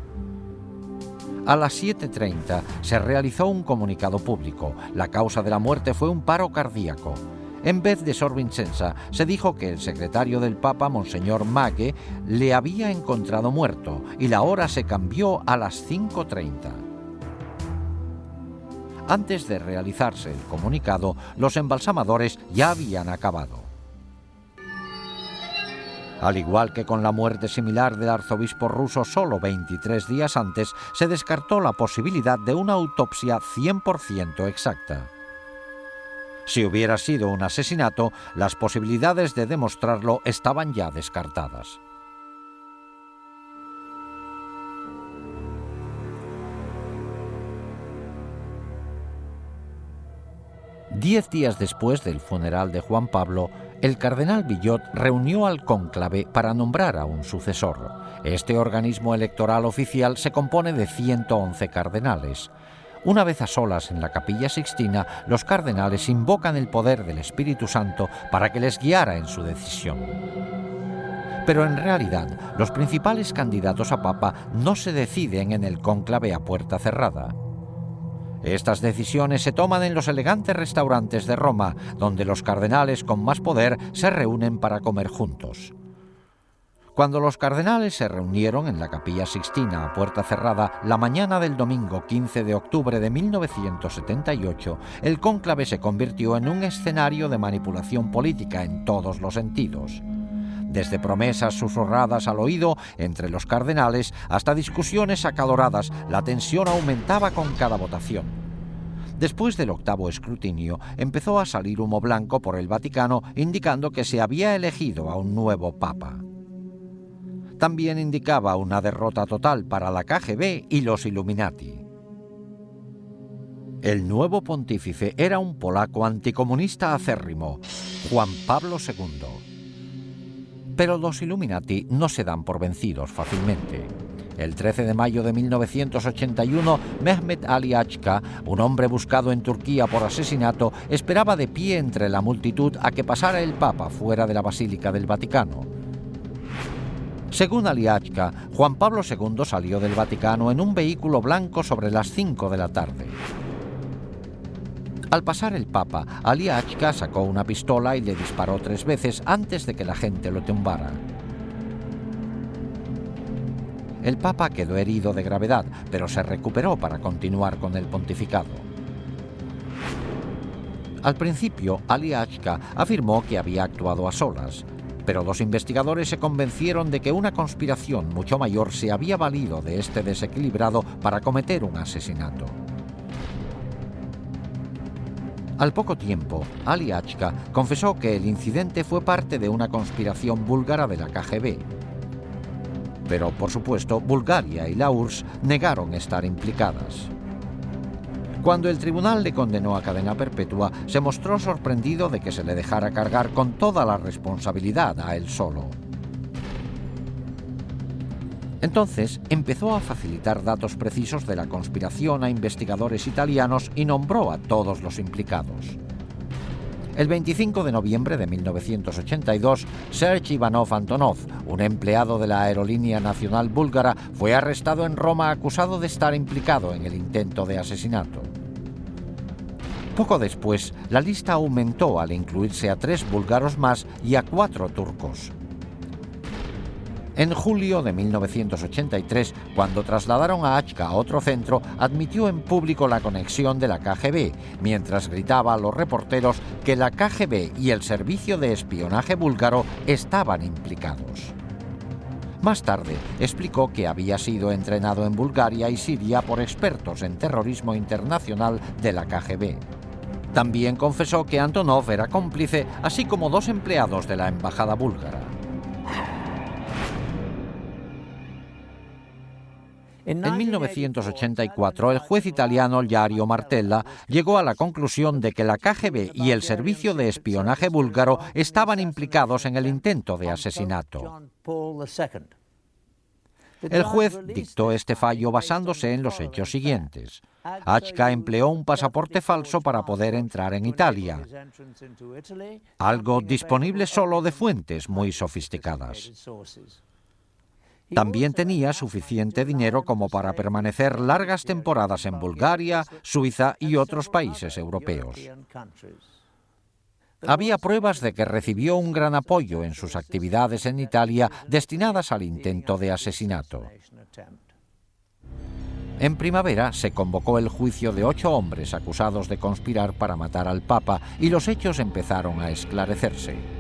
A las 7:30 se realizó un comunicado público. La causa de la muerte fue un paro cardíaco. En vez de Sor Vincenza, se dijo que el secretario del Papa, Monseñor Maghe, le había encontrado muerto y la hora se cambió a las 5:30. Antes de realizarse el comunicado, los embalsamadores ya habían acabado. Al igual que con la muerte similar del arzobispo ruso solo 23 días antes, se descartó la posibilidad de una autopsia 100% exacta. Si hubiera sido un asesinato, las posibilidades de demostrarlo estaban ya descartadas. Diez días después del funeral de Juan Pablo, el cardenal Billot reunió al cónclave para nombrar a un sucesor. Este organismo electoral oficial se compone de 111 cardenales. Una vez a solas en la Capilla Sixtina, los cardenales invocan el poder del Espíritu Santo para que les guiara en su decisión. Pero en realidad, los principales candidatos a papa no se deciden en el cónclave a puerta cerrada. Estas decisiones se toman en los elegantes restaurantes de Roma, donde los cardenales con más poder se reúnen para comer juntos. Cuando los cardenales se reunieron en la Capilla Sixtina a puerta cerrada la mañana del domingo 15 de octubre de 1978, el cónclave se convirtió en un escenario de manipulación política en todos los sentidos. Desde promesas susurradas al oído entre los cardenales hasta discusiones acaloradas, la tensión aumentaba con cada votación. Después del octavo escrutinio, empezó a salir humo blanco por el Vaticano indicando que se había elegido a un nuevo papa. También indicaba una derrota total para la KGB y los Illuminati. El nuevo pontífice era un polaco anticomunista acérrimo, Juan Pablo II. Pero los Illuminati no se dan por vencidos fácilmente. El 13 de mayo de 1981, Mehmet Ali Achka, un hombre buscado en Turquía por asesinato, esperaba de pie entre la multitud a que pasara el Papa fuera de la Basílica del Vaticano. Según Ali Achka, Juan Pablo II salió del Vaticano en un vehículo blanco sobre las 5 de la tarde. Al pasar el Papa, Ali Achka sacó una pistola y le disparó 3 veces antes de que la gente lo tumbara. El Papa quedó herido de gravedad, pero se recuperó para continuar con el pontificado. Al principio, Ali Achka afirmó que había actuado a solas, pero los investigadores se convencieron de que una conspiración mucho mayor se había valido de este desequilibrado para cometer un asesinato. Al poco tiempo, Ali Achka confesó que el incidente fue parte de una conspiración búlgara de la KGB. Pero, por supuesto, Bulgaria y la URSS negaron estar implicadas. Cuando el tribunal le condenó a cadena perpetua, se mostró sorprendido de que se le dejara cargar con toda la responsabilidad a él solo. Entonces empezó a facilitar datos precisos de la conspiración a investigadores italianos y nombró a todos los implicados. El 25 de noviembre de 1982, Serge Ivanov Antonov, un empleado de la Aerolínea Nacional Búlgara, fue arrestado en Roma acusado de estar implicado en el intento de asesinato. Poco después, la lista aumentó al incluirse a 3 búlgaros más y a 4 turcos. En julio de 1983, cuando trasladaron a Achka a otro centro, admitió en público la conexión de la KGB, mientras gritaba a los reporteros que la KGB y el servicio de espionaje búlgaro estaban implicados. Más tarde, explicó que había sido entrenado en Bulgaria y Siria por expertos en terrorismo internacional de la KGB. También confesó que Antonov era cómplice, así como 2 empleados de la embajada búlgara. En 1984, el juez italiano Ilario Martella llegó a la conclusión de que la KGB y el servicio de espionaje búlgaro estaban implicados en el intento de asesinato. El juez dictó este fallo basándose en los hechos siguientes. Achka empleó un pasaporte falso para poder entrar en Italia, algo disponible solo de fuentes muy sofisticadas. También tenía suficiente dinero como para permanecer largas temporadas en Bulgaria, Suiza y otros países europeos. Había pruebas de que recibió un gran apoyo en sus actividades en Italia destinadas al intento de asesinato. En primavera se convocó el juicio de 8 hombres acusados de conspirar para matar al Papa y los hechos empezaron a esclarecerse.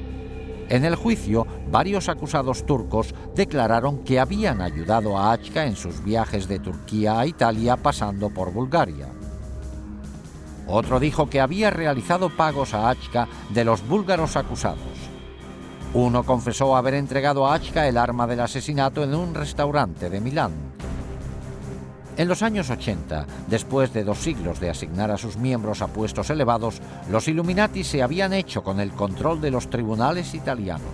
En el juicio, varios acusados turcos declararon que habían ayudado a Achka en sus viajes de Turquía a Italia pasando por Bulgaria. Otro dijo que había realizado pagos a Achka de los búlgaros acusados. Uno confesó haber entregado a Achka el arma del asesinato en un restaurante de Milán. En los años 80, después de 2 siglos de asignar a sus miembros a puestos elevados, los Illuminati se habían hecho con el control de los tribunales italianos.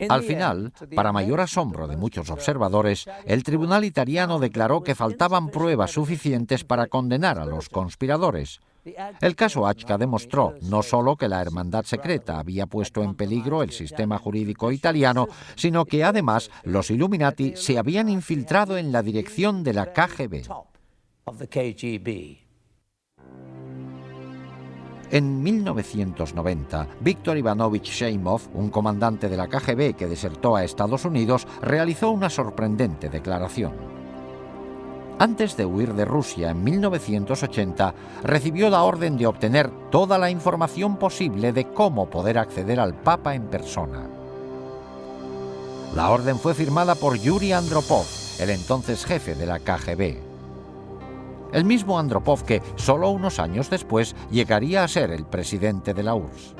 Al final, para mayor asombro de muchos observadores, el tribunal italiano declaró que faltaban pruebas suficientes para condenar a los conspiradores. El caso Achca demostró no solo que la hermandad secreta había puesto en peligro el sistema jurídico italiano, sino que además los Illuminati se habían infiltrado en la dirección de la KGB. En 1990, Víktor Ivanovich Sheimov, un comandante de la KGB que desertó a Estados Unidos, realizó una sorprendente declaración. Antes de huir de Rusia en 1980, recibió la orden de obtener toda la información posible de cómo poder acceder al Papa en persona. La orden fue firmada por Yuri Andropov, el entonces jefe de la KGB. El mismo Andropov que, solo unos años después, llegaría a ser el presidente de la URSS.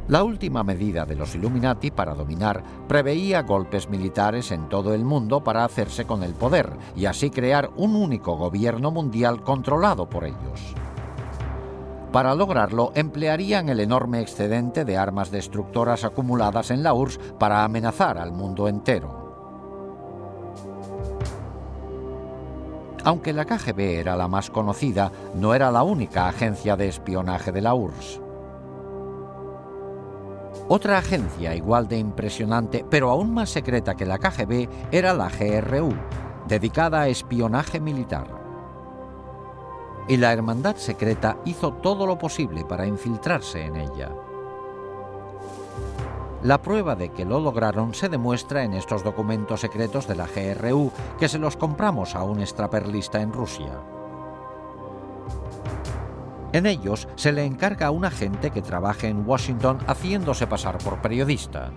La última medida de los Illuminati para dominar preveía golpes militares en todo el mundo para hacerse con el poder y así crear un único gobierno mundial controlado por ellos. Para lograrlo, emplearían el enorme excedente de armas destructoras acumuladas en la URSS para amenazar al mundo entero. Aunque la KGB era la más conocida, no era la única agencia de espionaje de la URSS. Otra agencia igual de impresionante, pero aún más secreta que la KGB, era la GRU, dedicada a espionaje militar. Y la hermandad secreta hizo todo lo posible para infiltrarse en ella. La prueba de que lo lograron se demuestra en estos documentos secretos de la GRU que se los compramos a un extraperlista en Rusia. En ellos se le encarga a un agente que trabaje en Washington haciéndose pasar por periodista.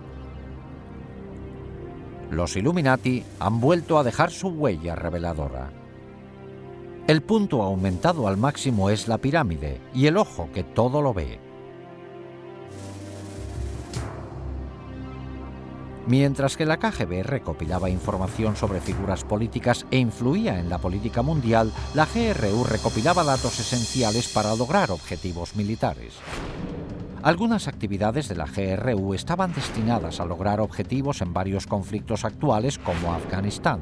Los Illuminati han vuelto a dejar su huella reveladora. El punto aumentado al máximo es la pirámide y el ojo que todo lo ve. Mientras que la KGB recopilaba información sobre figuras políticas e influía en la política mundial, la GRU recopilaba datos esenciales para lograr objetivos militares. Algunas actividades de la GRU estaban destinadas a lograr objetivos en varios conflictos actuales como Afganistán.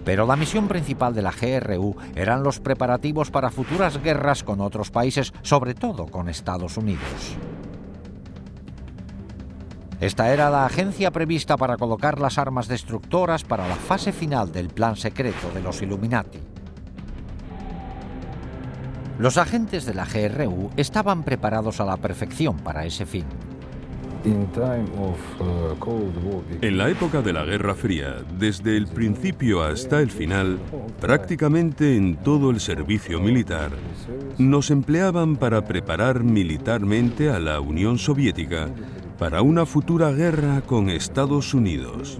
Pero la misión principal de la GRU eran los preparativos para futuras guerras con otros países, sobre todo con Estados Unidos. Esta era la agencia prevista para colocar las armas destructoras para la fase final del plan secreto de los Illuminati. Los agentes de la GRU estaban preparados a la perfección para ese fin. En la época de la Guerra Fría, desde el principio hasta el final, prácticamente en todo el servicio militar, nos empleaban para preparar militarmente a la Unión Soviética para una futura guerra con Estados Unidos.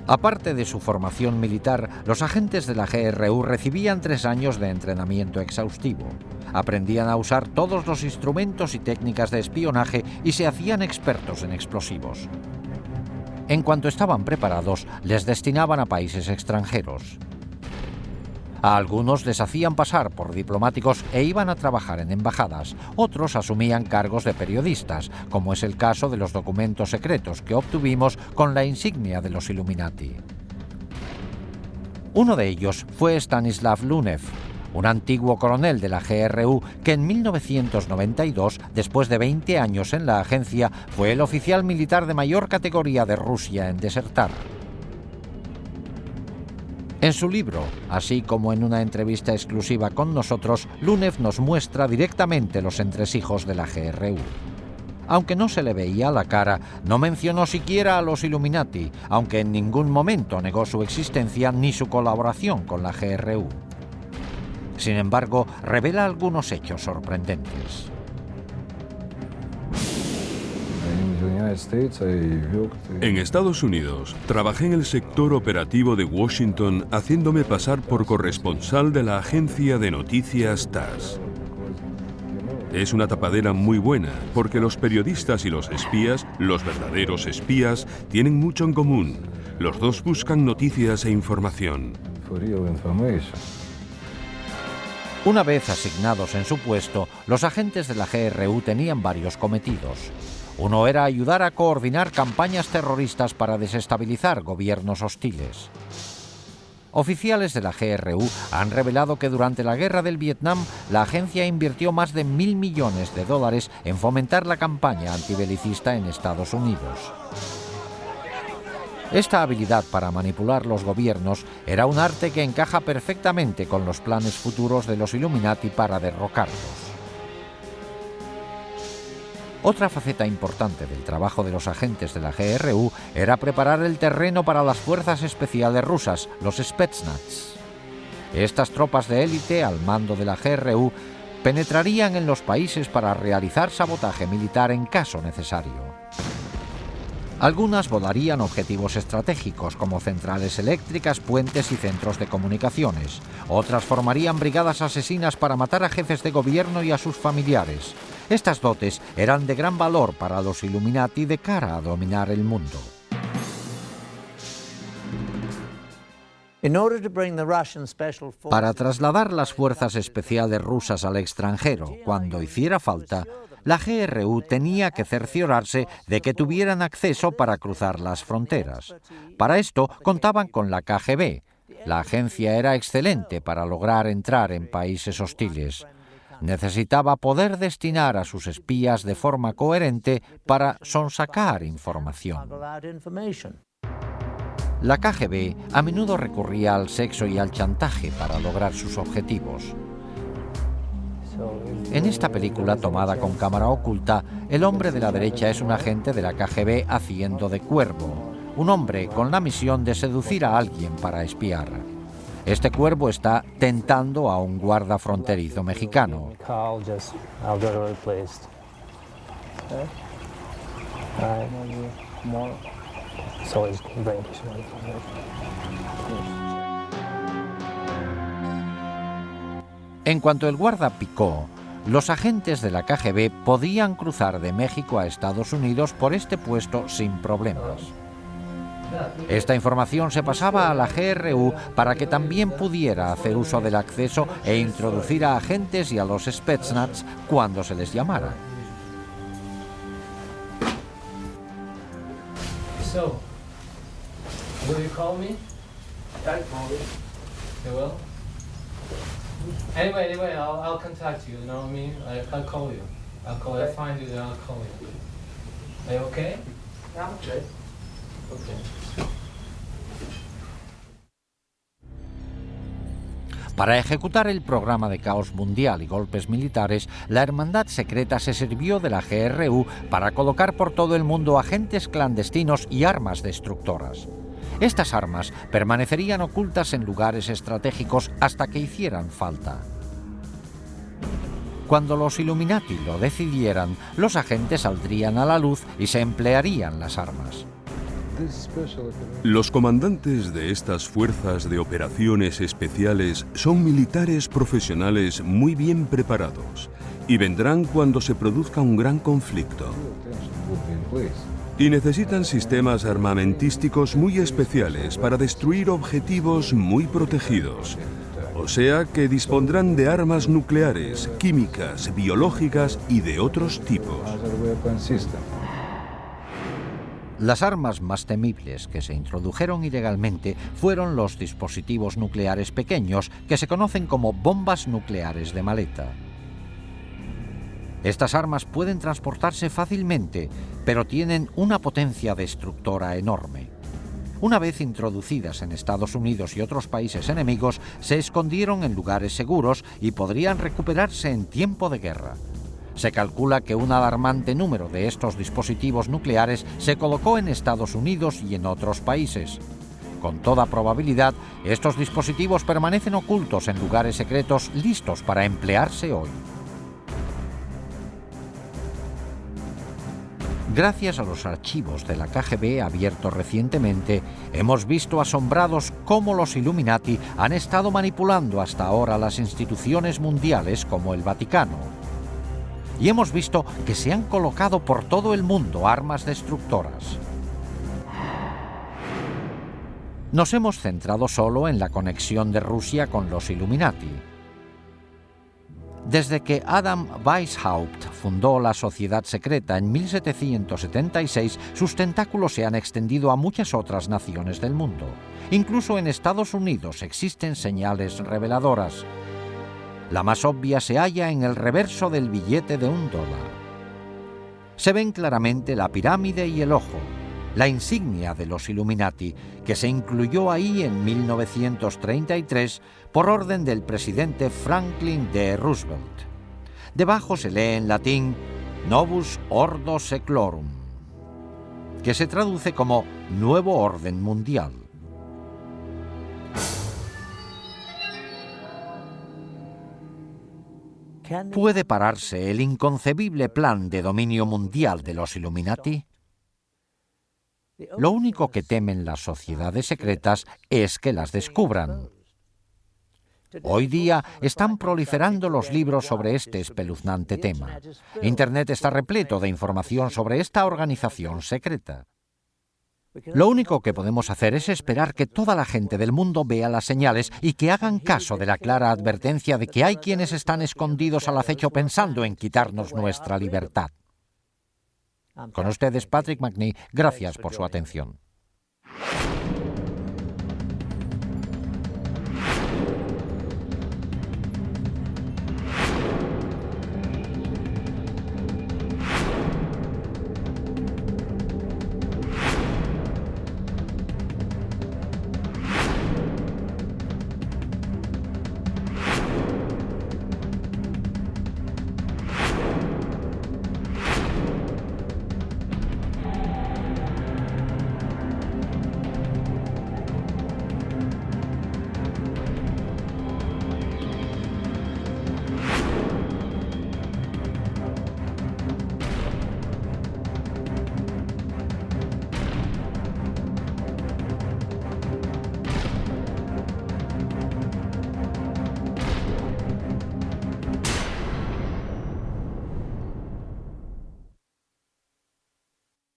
Aparte de su formación militar, los agentes de la GRU recibían 3 años de entrenamiento exhaustivo. Aprendían a usar todos los instrumentos y técnicas de espionaje y se hacían expertos en explosivos. En cuanto estaban preparados, les destinaban a países extranjeros. A algunos les hacían pasar por diplomáticos e iban a trabajar en embajadas. Otros asumían cargos de periodistas, como es el caso de los documentos secretos que obtuvimos con la insignia de los Illuminati. Uno de ellos fue Stanislav Lunev, un antiguo coronel de la GRU que en 1992, después de 20 años en la agencia, fue el oficial militar de mayor categoría de Rusia en desertar. En su libro, así como en una entrevista exclusiva con nosotros, Lunev nos muestra directamente los entresijos de la GRU. Aunque no se le veía la cara, no mencionó siquiera a los Illuminati, aunque en ningún momento negó su existencia ni su colaboración con la GRU. Sin embargo, revela algunos hechos sorprendentes. En Estados Unidos, trabajé en el sector operativo de Washington haciéndome pasar por corresponsal de la agencia de noticias TASS. Es una tapadera muy buena, porque los periodistas y los espías, los verdaderos espías, tienen mucho en común. Los dos buscan noticias e información. Una vez asignados en su puesto, los agentes de la GRU tenían varios cometidos. Uno era ayudar a coordinar campañas terroristas para desestabilizar gobiernos hostiles. Oficiales de la GRU han revelado que durante la guerra del Vietnam, la agencia invirtió más de $1.000 millones en fomentar la campaña antibelicista en Estados Unidos. Esta habilidad para manipular los gobiernos era un arte que encaja perfectamente con los planes futuros de los Illuminati para derrocarlos. Otra faceta importante del trabajo de los agentes de la GRU era preparar el terreno para las fuerzas especiales rusas, los Spetsnaz. Estas tropas de élite al mando de la GRU penetrarían en los países para realizar sabotaje militar en caso necesario. Algunas volarían objetivos estratégicos como centrales eléctricas, puentes y centros de comunicaciones. Otras formarían brigadas asesinas para matar a jefes de gobierno y a sus familiares. Estas dotes eran de gran valor para los Illuminati de cara a dominar el mundo. Para trasladar las fuerzas especiales rusas al extranjero cuando hiciera falta, la GRU tenía que cerciorarse de que tuvieran acceso para cruzar las fronteras. Para esto contaban con la KGB. La agencia era excelente para lograr entrar en países hostiles. Necesitaba poder destinar a sus espías de forma coherente para sonsacar información. La KGB a menudo recurría al sexo y al chantaje para lograr sus objetivos. En esta película, tomada con cámara oculta, el hombre de la derecha es un agente de la KGB haciendo de cuervo, un hombre con la misión de seducir a alguien para espiar. Este cuervo está tentando a un guarda fronterizo mexicano. En cuanto el guarda picó, los agentes de la KGB podían cruzar de México a Estados Unidos por este puesto sin problemas. Esta información se pasaba a la GRU para que también pudiera hacer uso del acceso e introducir a agentes y a los Spetsnaz cuando se les llamara. So, will you call me? I call you. You will? Anyway, I'll contact you, you know what I mean? I'll call you. I'll find you, then I'll call you. Are you okay? Yeah, okay. Okay. Para ejecutar el programa de caos mundial y golpes militares, la Hermandad Secreta se sirvió de la GRU para colocar por todo el mundo agentes clandestinos y armas destructoras. Estas armas permanecerían ocultas en lugares estratégicos hasta que hicieran falta. Cuando los Illuminati lo decidieran, los agentes saldrían a la luz y se emplearían las armas. Los comandantes de estas fuerzas de operaciones especiales son militares profesionales muy bien preparados y vendrán cuando se produzca un gran conflicto. Y necesitan sistemas armamentísticos muy especiales para destruir objetivos muy protegidos. O sea que dispondrán de armas nucleares, químicas, biológicas y de otros tipos. Las armas más temibles que se introdujeron ilegalmente fueron los dispositivos nucleares pequeños, que se conocen como bombas nucleares de maleta. Estas armas pueden transportarse fácilmente, pero tienen una potencia destructora enorme. Una vez introducidas en Estados Unidos y otros países enemigos, se escondieron en lugares seguros y podrían recuperarse en tiempo de guerra. Se calcula que un alarmante número de estos dispositivos nucleares se colocó en Estados Unidos y en otros países. Con toda probabilidad, estos dispositivos permanecen ocultos en lugares secretos listos para emplearse hoy. Gracias a los archivos de la KGB abiertos recientemente, hemos visto asombrados cómo los Illuminati han estado manipulando hasta ahora las instituciones mundiales como el Vaticano. Y hemos visto que se han colocado por todo el mundo armas destructoras. Nos hemos centrado solo en la conexión de Rusia con los Illuminati. Desde que Adam Weishaupt fundó la Sociedad Secreta en 1776, sus tentáculos se han extendido a muchas otras naciones del mundo. Incluso en Estados Unidos existen señales reveladoras. La más obvia se halla en el reverso del billete de $1. Se ven claramente la pirámide y el ojo, la insignia de los Illuminati, que se incluyó ahí en 1933 por orden del presidente Franklin D. Roosevelt. Debajo se lee en latín Novus Ordo Seclorum, que se traduce como Nuevo Orden Mundial. ¿Puede pararse el inconcebible plan de dominio mundial de los Illuminati? Lo único que temen las sociedades secretas es que las descubran. Hoy día están proliferando los libros sobre este espeluznante tema. Internet está repleto de información sobre esta organización secreta. Lo único que podemos hacer es esperar que toda la gente del mundo vea las señales y que hagan caso de la clara advertencia de que hay quienes están escondidos al acecho pensando en quitarnos nuestra libertad. Con ustedes, Patrick Macnee, gracias por su atención.